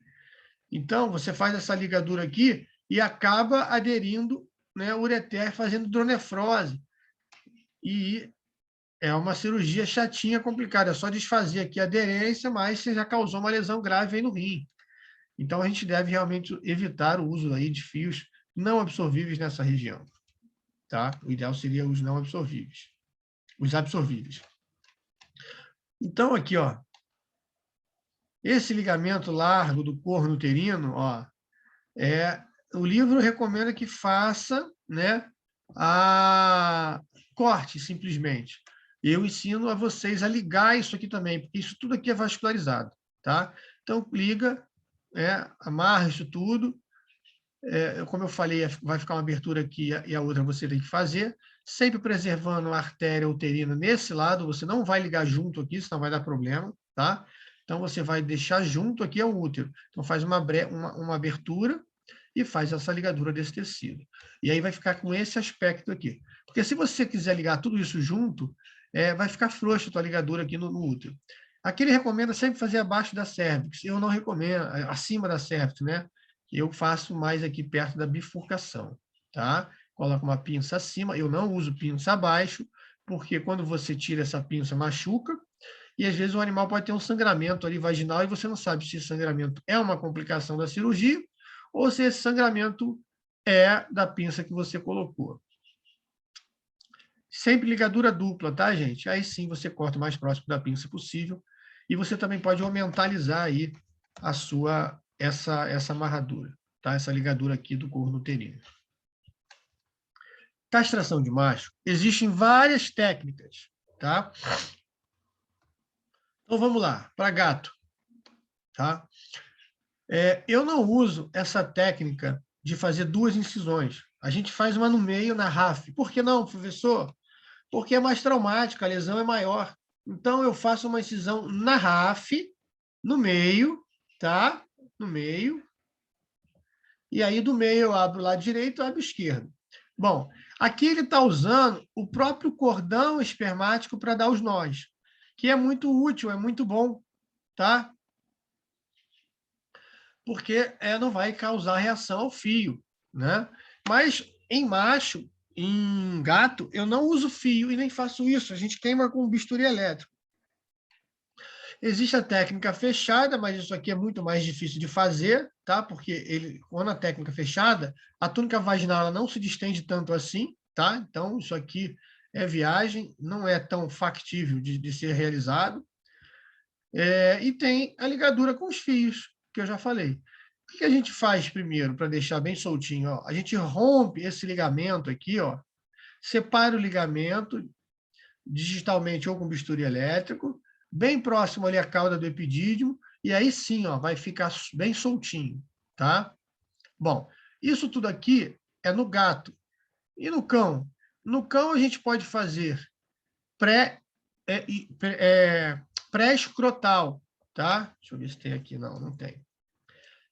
Então, você faz essa ligadura aqui e acaba aderindo, né, o ureter, fazendo hidronefrose. E é uma cirurgia chatinha, complicada. É só desfazer aqui a aderência, mas você já causou uma lesão grave aí no rim. Então, a gente deve realmente evitar o uso aí de fios não absorvíveis nessa região. Tá? O ideal seria os não absorvíveis. Os absorvíveis. Então, aqui, ó, esse ligamento largo do corno uterino, ó, o livro recomenda que faça, né, a corte, simplesmente. Eu ensino a vocês a ligar isso aqui também, porque isso tudo aqui é vascularizado. Tá? Então, liga, amarra isso tudo. Como eu falei, vai ficar uma abertura aqui e a outra você tem que fazer, sempre preservando a artéria uterina nesse lado, você não vai ligar junto aqui, senão vai dar problema. Tá? Então, você vai deixar junto aqui ao útero. Então, faz uma abertura e faz essa ligadura desse tecido. E aí vai ficar com esse aspecto aqui. Porque se você quiser ligar tudo isso junto, vai ficar frouxa a tua ligadura aqui no útero. Aqui ele recomenda sempre fazer abaixo da cérvix. Eu não recomendo, acima da cérvix, né? Eu faço mais aqui perto da bifurcação, tá? Coloco uma pinça acima, eu não uso pinça abaixo, porque quando você tira essa pinça, machuca, e às vezes o animal pode ter um sangramento ali vaginal e você não sabe se esse sangramento é uma complicação da cirurgia ou se esse sangramento é da pinça que você colocou. Sempre ligadura dupla, tá, gente? Aí sim você corta o mais próximo da pinça possível. E você também pode aumentalizar aí essa amarradura, tá? Essa ligadura aqui do corno uterino. Castração de macho, existem várias técnicas, tá? Então vamos lá, para gato, tá? Eu não uso essa técnica de fazer 2 incisões. A gente faz uma no meio, na RAF. Por que não, professor? Porque é mais traumática, a lesão é maior. Então, eu faço uma incisão na RAF, no meio, tá? No meio. E aí, do meio, eu abro o lado direito e abro o esquerdo. Bom, aqui ele está usando o próprio cordão espermático para dar os nós, que é muito útil, é muito bom, tá? Porque não vai causar reação ao fio, né? Mas, em macho, em gato, eu não uso fio e nem faço isso. A gente queima com bisturi elétrico. Existe a técnica fechada, mas isso aqui é muito mais difícil de fazer, tá? Porque quando a técnica fechada, a túnica vaginal ela não se distende tanto assim, tá? Então, isso aqui é viagem, não é tão factível de ser realizado. E tem a ligadura com os fios, que eu já falei. O que a gente faz primeiro para deixar bem soltinho? Ó? A gente rompe esse ligamento aqui, ó, separa o ligamento digitalmente ou com bisturi elétrico, bem próximo ali à cauda do epidídimo, e aí sim, ó, vai ficar bem soltinho, tá? Bom, isso tudo aqui é no gato. E no cão? No cão a gente pode fazer pré, é, é, pré-escrotal, tá? Deixa eu ver se tem aqui. Não, não tem.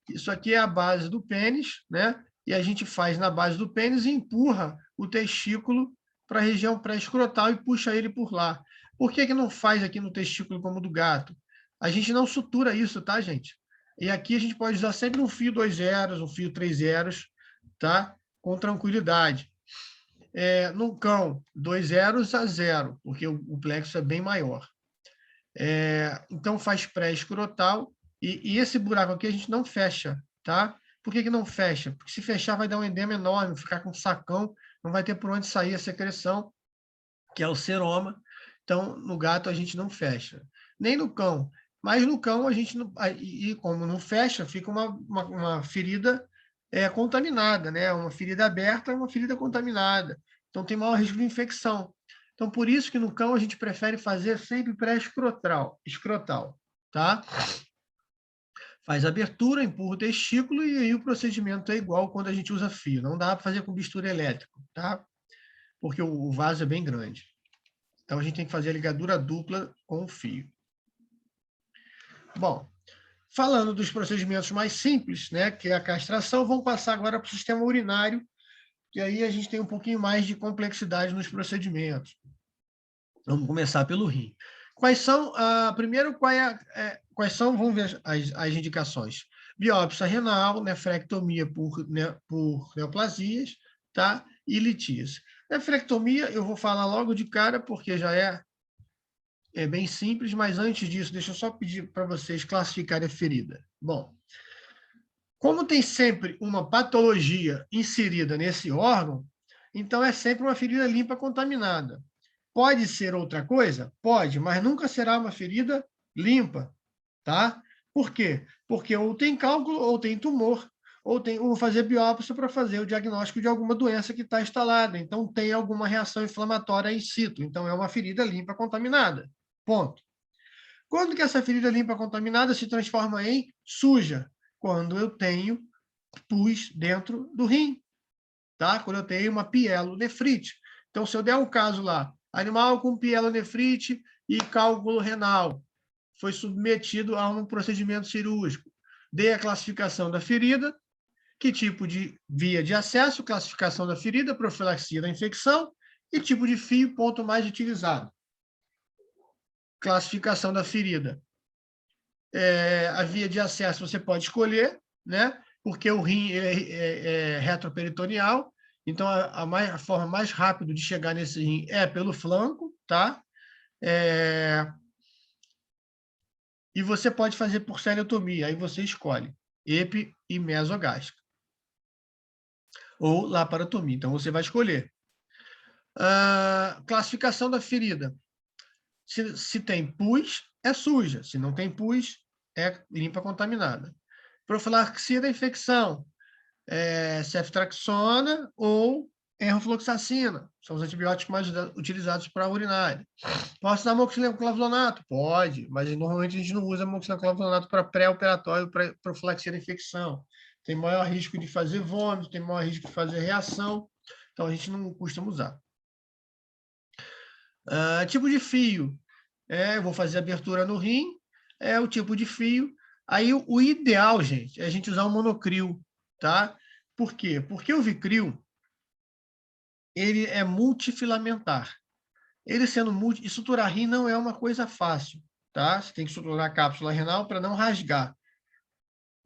Isso aqui é a base do pênis, né? E a gente faz na base do pênis e empurra o testículo para a região pré-escrotal e puxa ele por lá. Por que não faz aqui no testículo como do gato? A gente não sutura isso, tá, gente? E aqui a gente pode usar sempre um fio 2 zeros, um fio 3 zeros, tá? Com tranquilidade. No cão, 2 zeros a 0, porque o plexo é bem maior. Então, faz pré-escrotal, e esse buraco aqui a gente não fecha, tá? Por que não fecha? Porque se fechar vai dar um edema enorme, ficar com um sacão, não vai ter por onde sair a secreção, que é o seroma. Então, no gato a gente não fecha. Nem no cão. Mas no cão a gente não... E como não fecha, fica uma ferida contaminada, né? Uma ferida aberta é uma ferida contaminada. Então, tem maior risco de infecção. Então, por isso que no cão a gente prefere fazer sempre pré-escrotal, tá? Faz abertura, empurra o testículo e aí o procedimento é igual quando a gente usa fio. Não dá para fazer com bisturi elétrico, tá? Porque o vaso é bem grande. Então, a gente tem que fazer a ligadura dupla com o fio. Bom, falando dos procedimentos mais simples, né, que é a castração, vamos passar agora para o sistema urinário, e aí a gente tem um pouquinho mais de complexidade nos procedimentos. Vamos começar pelo rim. Quais são, primeiro, quais são, vamos ver as indicações. Biópsia renal, nefrectomia por neoplasias, tá? E litíase. Nefrectomia, eu vou falar logo de cara, porque já é bem simples, mas antes disso, deixa eu só pedir para vocês classificarem a ferida. Bom, como tem sempre uma patologia inserida nesse órgão, então é sempre uma ferida limpa contaminada. Pode ser outra coisa? Pode, mas nunca será uma ferida limpa, tá? Por quê? Porque ou tem cálculo, ou tem tumor, ou vou fazer biópsia para fazer o diagnóstico de alguma doença que está instalada. Então, tem alguma reação inflamatória in situ. Então, é uma ferida limpa contaminada. Ponto. Quando que essa ferida limpa contaminada se transforma em suja? Quando eu tenho pus dentro do rim, tá? Quando eu tenho uma pielonefrite. Então, se eu der um caso lá, animal com pielonefrite e cálculo renal, foi submetido a um procedimento cirúrgico. Dei a classificação da ferida, que tipo de via de acesso, classificação da ferida, profilaxia da infecção e tipo de fio, ponto mais utilizado. Classificação da ferida. A via de acesso você pode escolher, né? Porque o rim é retroperitoneal, então a forma mais rápida de chegar nesse rim é pelo flanco, tá? E você pode fazer por celiotomia, aí você escolhe epi e mesogástrica. Ou laparotomia, então você vai escolher. Classificação da ferida. Se tem pus, é suja. Se não tem pus, é limpa contaminada. Profilaxia da infecção. Ceftriaxona ou enrofloxacina. São os antibióticos mais utilizados para a urinária. Posso dar amoxicilina clavulanato? Pode, mas normalmente a gente não usa amoxicilina clavulanato para pré-operatório, para profilaxia da infecção. Tem maior risco de fazer vômito, tem maior risco de fazer reação, então a gente não costuma usar. Tipo de fio. Eu vou fazer abertura no rim, é o tipo de fio. Aí o ideal, gente, é a gente usar um monocril, tá? Por quê? Porque o Vicryl, ele é multifilamentar. Ele sendo estruturar rim não é uma coisa fácil, tá? Você tem que estruturar a cápsula renal para não rasgar.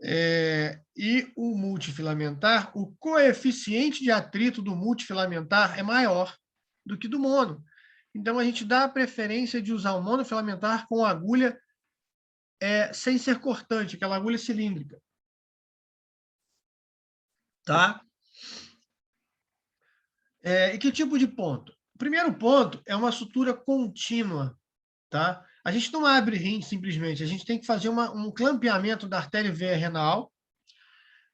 E o multifilamentar, o coeficiente de atrito do multifilamentar é maior do que do mono. Então, a gente dá a preferência de usar o monofilamentar com agulha sem ser cortante, aquela agulha cilíndrica. Tá? E que tipo de ponto? O primeiro ponto é uma sutura contínua. Tá? A gente não abre rim simplesmente, a gente tem que fazer um clampeamento da artéria veia renal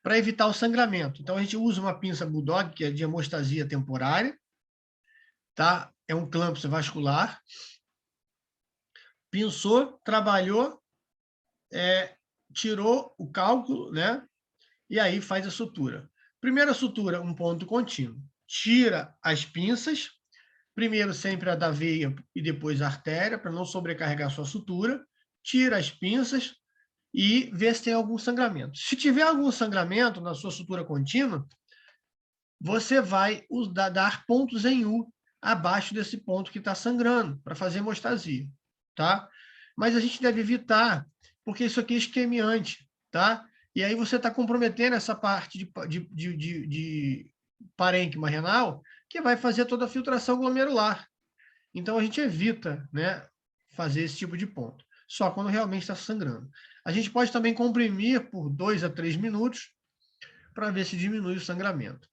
para evitar o sangramento. Então, a gente usa uma pinça Bulldog, que é de hemostasia temporária, tá? É um clamp vascular. Pinçou, trabalhou, tirou o cálculo, né? E aí faz a sutura. Primeira sutura, um ponto contínuo. Tira as pinças, primeiro sempre a da veia e depois a artéria, para não sobrecarregar a sua sutura. Tira as pinças e vê se tem algum sangramento. Se tiver algum sangramento na sua sutura contínua, você vai dar pontos em U abaixo desse ponto que está sangrando, para fazer hemostasia, tá? Mas a gente deve evitar, porque isso aqui é isquemiante, tá? E aí você está comprometendo essa parte de parênquima renal, que vai fazer toda a filtração glomerular. Então, a gente evita, né, fazer esse tipo de ponto, só quando realmente está sangrando. A gente pode também comprimir por 2 a 3 minutos para ver se diminui o sangramento.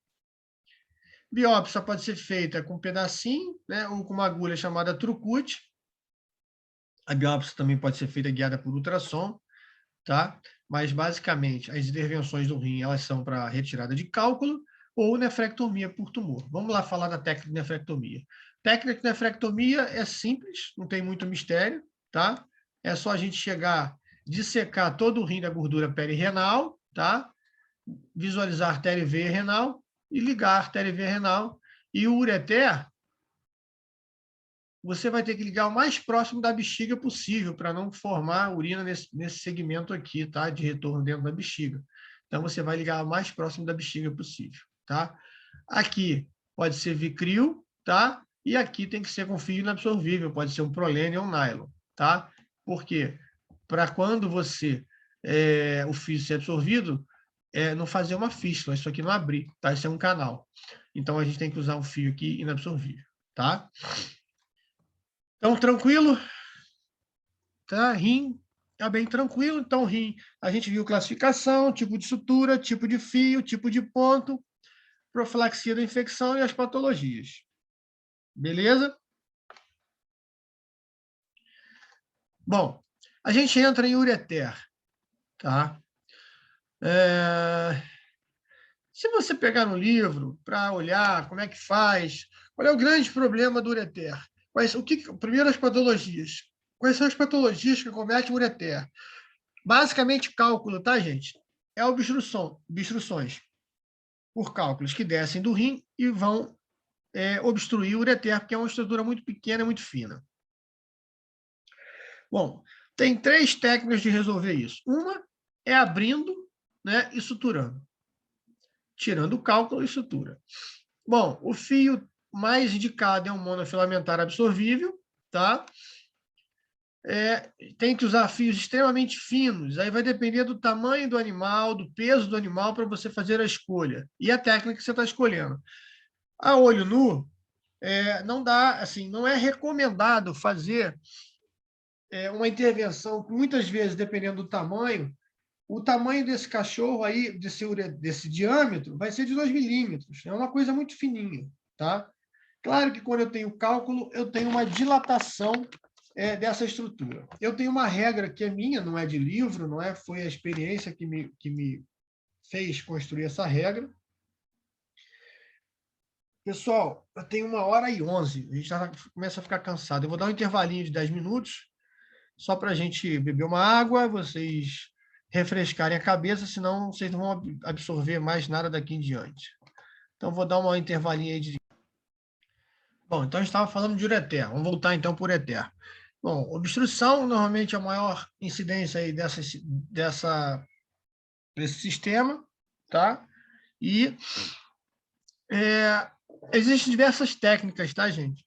Biópsia pode ser feita com um pedacinho, né, ou com uma agulha chamada trucute. A biópsia também pode ser feita guiada por ultrassom, tá? Mas, basicamente, as intervenções do rim elas são para retirada de cálculo ou nefrectomia por tumor. Vamos lá falar da técnica de nefrectomia. Técnica de nefrectomia é simples, não tem muito mistério, tá? É só a gente chegar, dissecar todo o rim da gordura perirenal, tá? Visualizar a artéria e veia renal e ligar a artéria e veia renal. E o ureter, você vai ter que ligar o mais próximo da bexiga possível para não formar urina nesse segmento aqui, tá? De retorno dentro da bexiga. Então, você vai ligar o mais próximo da bexiga possível, tá? Aqui pode ser Vicryl, tá? E aqui tem que ser com fio inabsorvível, pode ser um Prolene ou um nylon, tá? Por quê? Para quando o fio ser absorvido, não fazer uma fístula, isso aqui não abrir, tá? Isso é um canal. Então, a gente tem que usar um fio aqui inabsorvível, tá? Então, tranquilo? Tá? Rim, tá bem tranquilo. Então, rim, a gente viu classificação, tipo de sutura, tipo de fio, tipo de ponto, profilaxia da infecção e as patologias. Beleza? Bom, a gente entra em ureter, tá? Se você pegar no livro para olhar como é que faz, qual é o grande problema do ureter? Primeiro, as patologias. Quais são as patologias que acometem o ureter? Basicamente, cálculo, tá, gente? É obstruções por cálculos que descem do rim e vão obstruir o ureter, porque é uma estrutura muito pequena e muito fina. Bom, tem 3 técnicas de resolver isso. Uma é abrindo, né, e suturando. Tirando o cálculo e sutura. Bom, o fio mais indicado é um monofilamentar absorvível, tá? Tem que usar fios extremamente finos, aí vai depender do tamanho do animal, do peso do animal, para você fazer a escolha. E a técnica que você está escolhendo. A olho nu, não dá, assim, não é recomendado fazer uma intervenção, muitas vezes, dependendo do tamanho, o tamanho desse cachorro aí, desse diâmetro, vai ser de 2 milímetros. É uma coisa muito fininha, tá? Claro que quando eu tenho cálculo, eu tenho uma dilatação dessa estrutura. Eu tenho uma regra que é minha, não é de livro, não é? Foi a experiência que me fez construir essa regra. Pessoal, eu tenho 1h11, a gente já começa a ficar cansado. Eu vou dar um intervalinho de 10 minutos, só para a gente beber uma água, vocês refrescarem a cabeça, senão vocês não vão absorver mais nada daqui em diante. Então, vou dar um intervalinho aí de... Bom, então a gente estava falando de ureter. Vamos voltar então para o ureter. Bom, obstrução normalmente é a maior incidência aí desse sistema, tá? E existem diversas técnicas, tá, gente?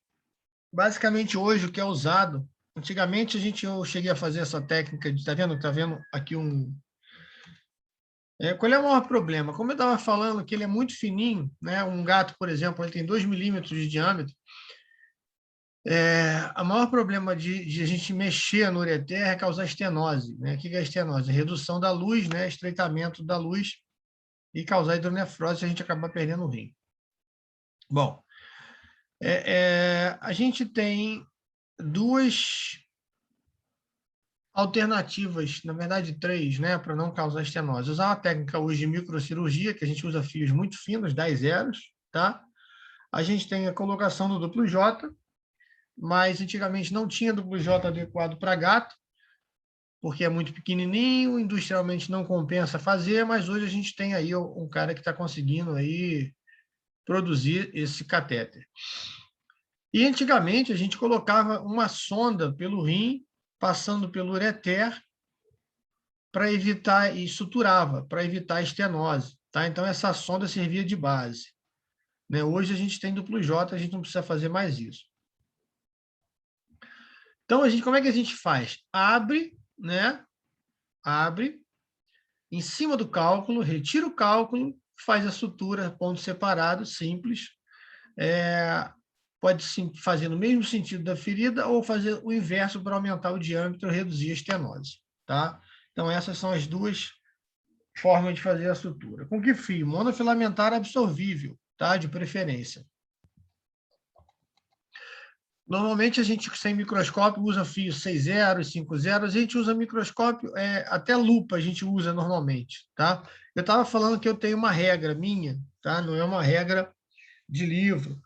Basicamente, hoje, o que é usado... Antigamente, eu cheguei a fazer essa técnica de... Tá vendo aqui Qual é o maior problema? Como eu estava falando que ele é muito fininho, né? Um gato, por exemplo, ele tem 2 milímetros de diâmetro. O maior problema de a gente mexer no ureter é causar estenose. Né? O que é estenose? Redução da luz, né? Estreitamento da luz e causar hidronefrose e a gente acaba perdendo o rim. Bom, a gente tem duas alternativas, na verdade três, né, para não causar estenose. Usar uma técnica hoje de microcirurgia, que a gente usa fios muito finos, 10 zeros, tá? A gente tem a colocação do duplo J, mas antigamente não tinha duplo J adequado para gato, porque é muito pequenininho, industrialmente não compensa fazer, mas hoje a gente tem aí um cara que está conseguindo aí produzir esse catéter. E antigamente a gente colocava uma sonda pelo rim, passando pelo ureter, para evitar, e suturava, para evitar a estenose. Tá? Então, essa sonda servia de base. Né? Hoje a gente tem duplo J, a gente não precisa fazer mais isso. Então, como é que a gente faz? Abre, né? Abre, em cima do cálculo, retira o cálculo, faz a sutura, ponto separado, simples. Pode fazer no mesmo sentido da ferida ou fazer o inverso para aumentar o diâmetro e reduzir a estenose. Tá? Então, essas são as duas formas de fazer a sutura. Com que fio? Monofilamentar absorvível, tá? De preferência. Normalmente, a gente, sem microscópio, usa fios 6 zeros, 5 zeros. A gente usa microscópio, até lupa a gente usa normalmente, tá? Eu estava falando que eu tenho uma regra minha, tá? Não é uma regra de livro.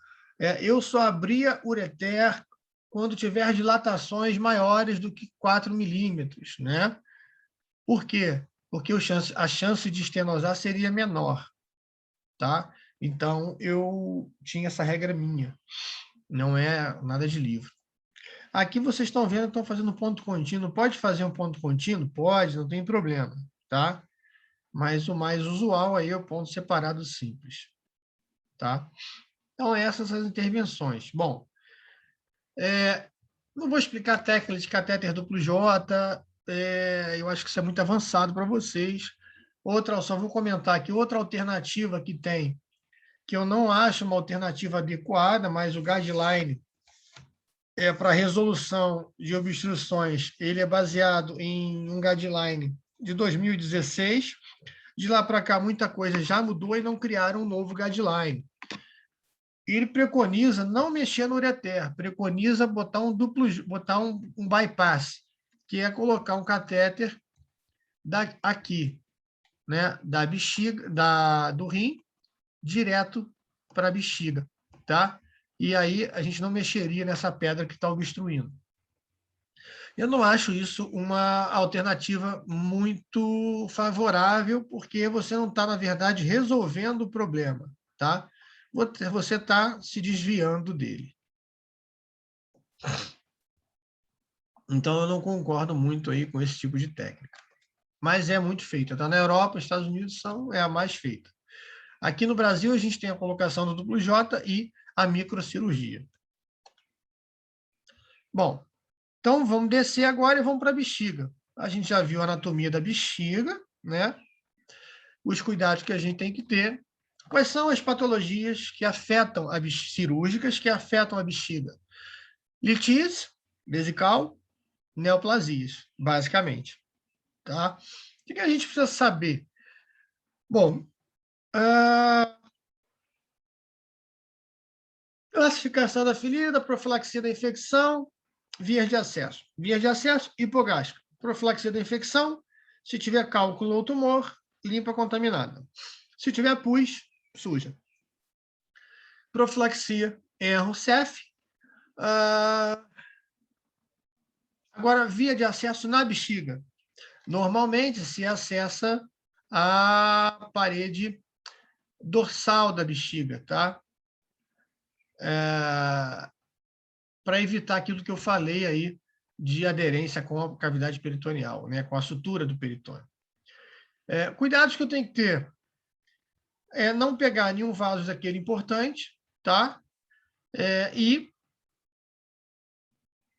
Eu só abria ureter quando tiver dilatações maiores do que 4 milímetros, né? Por quê? Porque a chance de estenosar seria menor, tá? Então, eu tinha essa regra minha, não é nada de livro. Aqui vocês estão vendo que estão fazendo ponto contínuo. Pode fazer um ponto contínuo? Pode, não tem problema, tá? Mas o mais usual aí é o ponto separado simples, tá? Então, essas são as intervenções. Bom, não vou explicar a técnica de catéter duplo J, eu acho que isso é muito avançado para vocês. Só vou comentar aqui, outra alternativa que tem, que eu não acho uma alternativa adequada, mas o guideline para resolução de obstruções, ele é baseado em um guideline de 2016. De lá para cá, muita coisa já mudou e não criaram um novo guideline. Ele preconiza não mexer no ureter, preconiza botar um bypass, que é colocar um catéter aqui, né, da bexiga, do rim, direto para a bexiga, tá? E aí a gente não mexeria nessa pedra que está obstruindo. Eu não acho isso uma alternativa muito favorável, porque você não está, na verdade, resolvendo o problema, tá? Você está se desviando dele. Então, eu não concordo muito aí com esse tipo de técnica. Mas é muito feita. Tá? Na Europa, nos Estados Unidos, é a mais feita. Aqui no Brasil, a gente tem a colocação do duplo J e a microcirurgia. Bom, então vamos descer agora e vamos para a bexiga. A gente já viu a anatomia da bexiga, né? Os cuidados que a gente tem que ter. Quais são as patologias que afetam cirúrgicas que afetam a bexiga? Litíase vesical, neoplasias, basicamente. Tá? O que a gente precisa saber? Bom, classificação da ferida, profilaxia da infecção, vias de acesso. Vias de acesso, hipogástrico. Profilaxia da infecção, se tiver cálculo ou tumor, limpa contaminada. Se tiver pus, suja. Profilaxia, erro, CEF. Agora, via de acesso na bexiga. Normalmente se acessa a parede dorsal da bexiga, tá? Para evitar aquilo que eu falei aí de aderência com a cavidade peritoneal, né? Com a sutura do peritônio. Cuidados que eu tenho que ter é não pegar nenhum vaso daquele importante, tá? E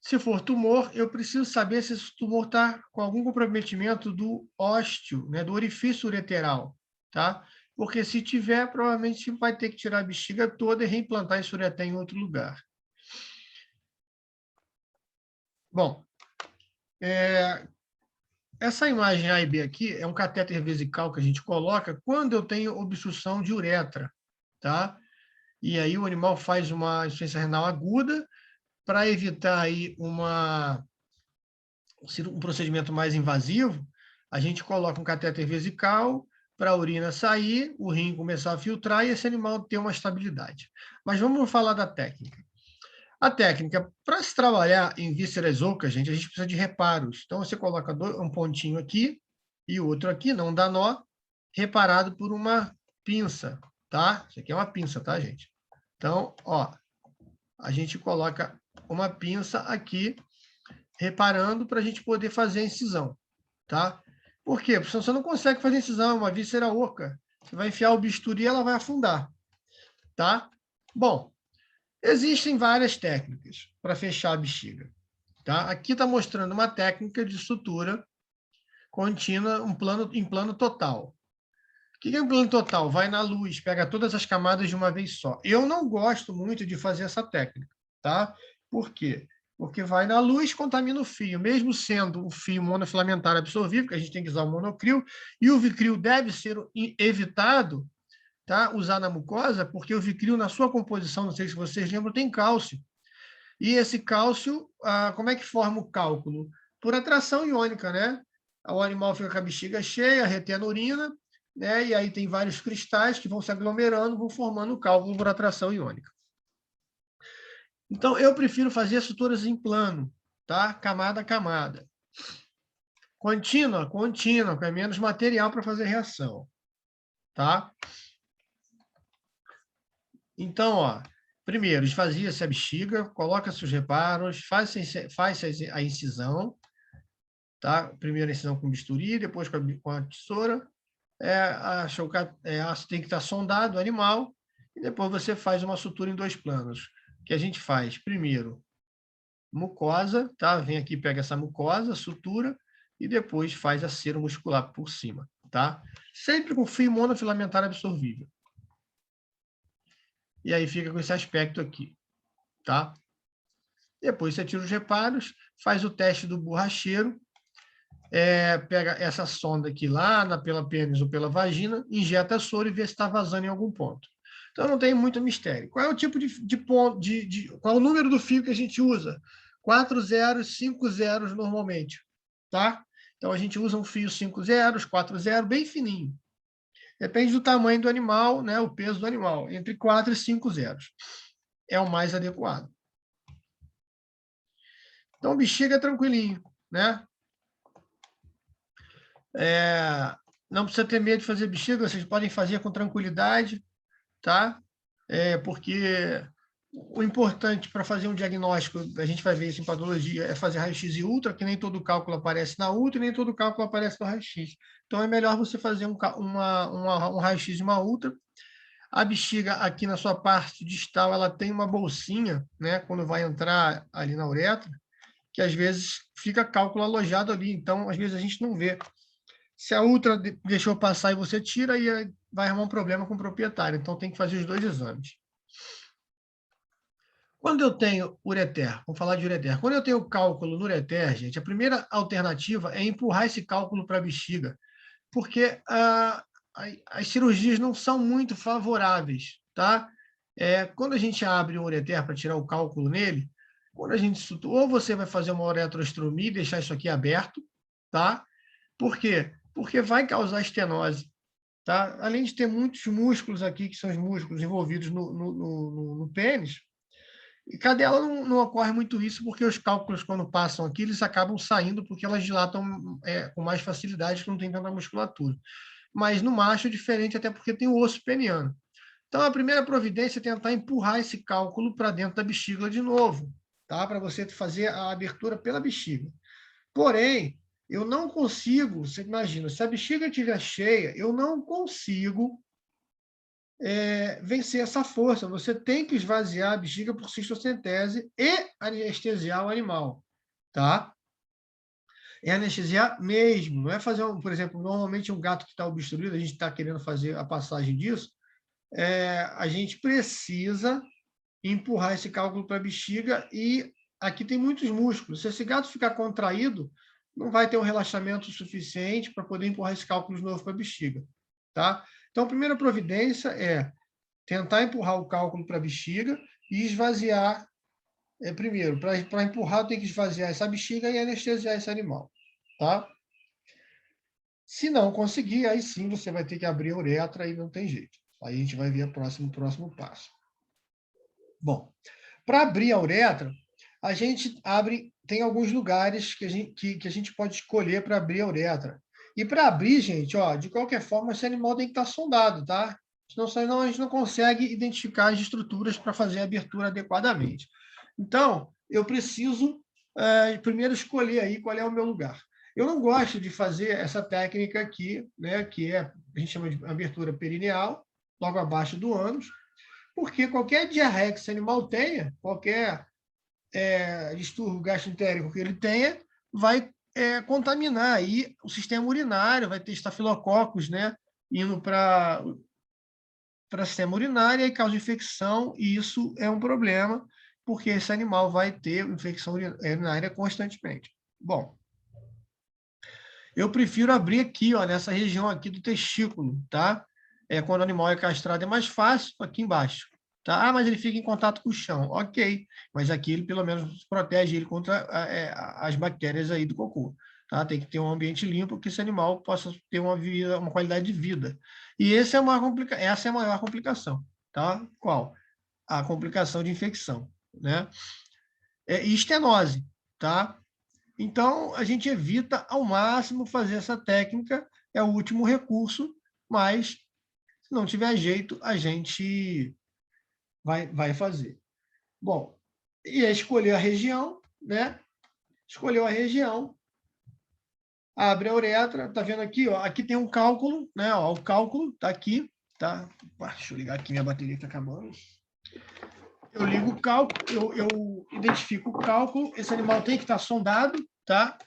Se for tumor, eu preciso saber se esse tumor está com algum comprometimento do ósteo, né, do orifício ureteral, tá? Porque se tiver, provavelmente vai ter que tirar a bexiga toda e reimplantar esse ureter em outro lugar. Bom, essa imagem A e B aqui é um catéter vesical que a gente coloca quando eu tenho obstrução de uretra, tá? E aí o animal faz uma insuficiência renal aguda para evitar aí um procedimento mais invasivo, a gente coloca um catéter vesical para a urina sair, o rim começar a filtrar e esse animal ter uma estabilidade. Mas vamos falar da técnica. A técnica, para se trabalhar em vísceras ocas, gente, a gente precisa de reparos. Então, você coloca um pontinho aqui e outro aqui, não dá nó, reparado por uma pinça, tá? Isso aqui é uma pinça, tá, gente? Então, ó, a gente coloca uma pinça aqui, reparando para a gente poder fazer a incisão, tá? Por quê? Porque você não consegue fazer incisão, é uma víscera oca. Você vai enfiar o bisturi e ela vai afundar, tá? Bom, existem várias técnicas para fechar a bexiga, tá? Aqui está mostrando uma técnica de sutura contínua em plano total. O que é um plano total? Vai na luz, pega todas as camadas de uma vez só. Eu não gosto muito de fazer essa técnica, tá? Por quê? Porque vai na luz, contamina o fio, mesmo sendo o fio monofilamentar absorvível, que a gente tem que usar o monocril, e o vicril deve ser evitado, tá? Usar na mucosa, porque o vicril, na sua composição, não sei se vocês lembram, tem cálcio. E esse cálcio, como é que forma o cálculo? Por atração iônica, né? O animal fica com a bexiga cheia, retendo urina, né? E aí tem vários cristais que vão se aglomerando, vão formando o cálculo por atração iônica. Então, eu prefiro fazer suturas em plano, tá? Camada a camada. Contínua, contínua, com menos material para fazer reação, tá? Então, ó, primeiro, esvazia-se a bexiga, coloca-se os reparos, faz a incisão, tá? Primeiro a incisão com bisturi, depois com a tesoura. Tem que estar sondado o animal, e depois você faz uma sutura em 2 planos. Que a gente faz, primeiro, mucosa, tá? Vem aqui, pega essa mucosa, sutura, e depois faz a cera muscular por cima, tá? Sempre com fio monofilamentar absorvível. E aí fica com esse aspecto aqui, tá? Depois você tira os reparos, faz o teste do borracheiro, pega essa sonda aqui lá pela pênis ou pela vagina, injeta a soro e vê se está vazando em algum ponto. Então não tem muito mistério. Qual é o tipo de ponto, qual é o número do fio que a gente usa? 4 zeros, 5 zeros normalmente, tá? Então a gente usa um fio 5 zeros, 4 zeros, bem fininho. Depende do tamanho do animal, né, o peso do animal, entre 4 e 5 zeros. É o mais adequado. Então, bexiga é tranquilinho, né? Não precisa ter medo de fazer bexiga, vocês podem fazer com tranquilidade, tá? Porque o importante para fazer um diagnóstico, a gente vai ver isso em patologia, é fazer raio-x e ultra, que nem todo cálculo aparece na ultra e nem todo cálculo aparece no raio-x. Então, é melhor você fazer um raio-x e uma ultra. A bexiga, aqui na sua parte distal, ela tem uma bolsinha, né? Quando vai entrar ali na uretra, que às vezes fica cálculo alojado ali, então, às vezes a gente não vê. Se a ultra deixou passar e você tira, aí vai arrumar um problema com o proprietário. Então, tem que fazer os 2 exames. Quando eu tenho ureter, vamos falar de ureter. Quando eu tenho cálculo no ureter, gente, a primeira alternativa é empurrar esse cálculo para a bexiga, porque as cirurgias não são muito favoráveis, tá? Quando a gente abre um ureter para tirar o cálculo nele, quando a gente ou você vai fazer uma uretroestomia e deixar isso aqui aberto, tá? Por quê? Porque vai causar estenose, tá? Além de ter muitos músculos aqui, que são os músculos envolvidos no pênis, e cadela não ocorre muito isso, porque os cálculos, quando passam aqui, eles acabam saindo porque elas dilatam com mais facilidade, que não tem tanta musculatura. Mas no macho é diferente, até porque tem o osso peniano. Então, a primeira providência é tentar empurrar esse cálculo para dentro da bexiga de novo, tá? Para você fazer a abertura pela bexiga. Porém, eu não consigo, você imagina, se a bexiga estiver cheia, eu não consigo vencer essa força. Você tem que esvaziar a bexiga por cistocentese e anestesiar o animal, tá? É anestesiar mesmo, não é fazer, por exemplo, normalmente um gato que está obstruído, a gente está querendo fazer a passagem disso, a gente precisa empurrar esse cálculo para a bexiga e aqui tem muitos músculos. Se esse gato ficar contraído, não vai ter um relaxamento suficiente para poder empurrar esse cálculo de novo para a bexiga, tá? Então, a primeira providência é tentar empurrar o cálculo para a bexiga e esvaziar. Primeiro, para empurrar, tem que esvaziar essa bexiga e anestesiar esse animal, tá? Se não conseguir, aí sim você vai ter que abrir a uretra e não tem jeito. Aí a gente vai ver o próximo passo. Bom, para abrir a uretra, a gente abre, tem alguns lugares que a gente pode escolher para abrir a uretra. E para abrir, gente, ó, de qualquer forma, esse animal tem que estar sondado, tá? Senão a gente não consegue identificar as estruturas para fazer a abertura adequadamente. Então, eu preciso primeiro escolher aí qual é o meu lugar. Eu não gosto de fazer essa técnica aqui, né, que a gente chama de abertura perineal, logo abaixo do ânus, porque qualquer diarreia que esse animal tenha, qualquer distúrbio gastroentérico que ele tenha, vai contaminar aí o sistema urinário, vai ter estafilococos, né, indo para o sistema urinário e causa infecção, e isso é um problema, porque esse animal vai ter infecção urinária constantemente. Bom, eu prefiro abrir aqui, ó, nessa região aqui do testículo, tá? Quando o animal é castrado é mais fácil, aqui embaixo. Tá? Ah, mas ele fica em contato com o chão. Ok, mas aqui ele pelo menos protege ele contra as bactérias aí do cocô. Tá? Tem que ter um ambiente limpo que esse animal possa ter uma qualidade de vida. E essa é a maior complicação. Tá? Qual? A complicação de infecção, né? E estenose, tá? Então, a gente evita ao máximo fazer essa técnica, é o último recurso, mas se não tiver jeito, a gente vai fazer. Bom, e é escolher a região, né? Escolheu a região, abre a uretra, tá vendo aqui, ó? Aqui tem um cálculo, né? Ó, o cálculo tá aqui, tá? Deixa eu ligar aqui, minha bateria está acabando. Eu ligo o cálculo, eu identifico o cálculo, esse animal tem que estar sondado, tá?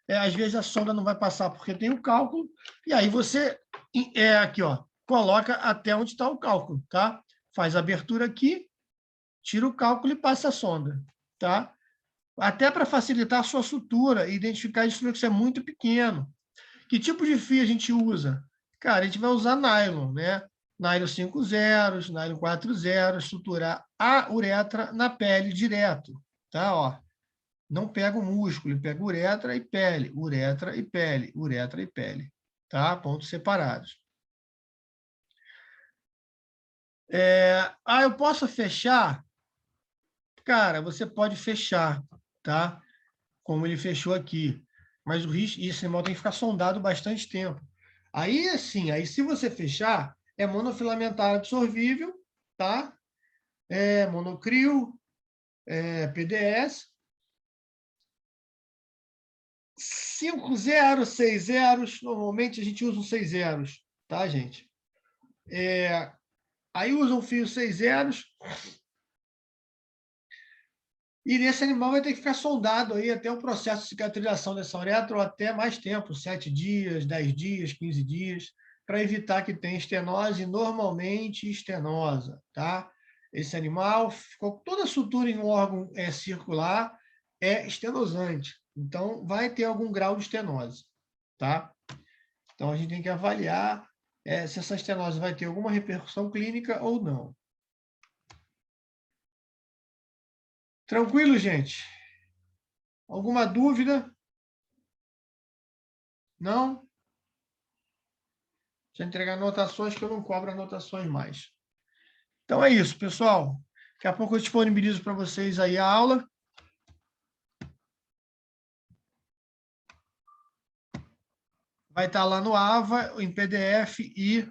Às vezes a sonda não vai passar porque tem o cálculo, e aí você, aqui, ó, coloca até onde está o cálculo, tá? Faz a abertura aqui, tira o cálculo e passa a sonda, tá? Até para facilitar a sua sutura e identificar isso que é muito pequeno. Que tipo de fio a gente usa? Cara, a gente vai usar nylon, né? Nylon 5 zeros, nylon 4 zeros, suturar a uretra na pele direto, tá? Ó, não pega o músculo, pega uretra e pele, uretra e pele, uretra e pele, tá? Pontos separados. Eu posso fechar? Cara, você pode fechar, tá? Como ele fechou aqui. Mas o risco, esse animal tem que ficar sondado bastante tempo. Aí, assim, aí se você fechar, é monofilamentar absorvível, tá? Monocrio, PDS. 5 zeros, 6 zeros. Normalmente a gente usa os 6 zeros, tá, gente? Aí usa um fio 6 zeros. E nesse animal vai ter que ficar sondado aí até o processo de cicatrização dessa uretra, ou até mais tempo, 7 dias, 10 dias, 15 dias, para evitar que tenha estenose, normalmente estenosa, tá? Esse animal ficou toda a sutura em um órgão circular é estenosante. Então, vai ter algum grau de estenose, tá? Então, a gente tem que avaliar se essa estenose vai ter alguma repercussão clínica ou não. Tranquilo, gente? Alguma dúvida? Não? Deixa eu entregar anotações que eu não cobro anotações mais. Então é isso, pessoal. Daqui a pouco eu disponibilizo para vocês aí a aula. Vai estar lá no AVA, em PDF e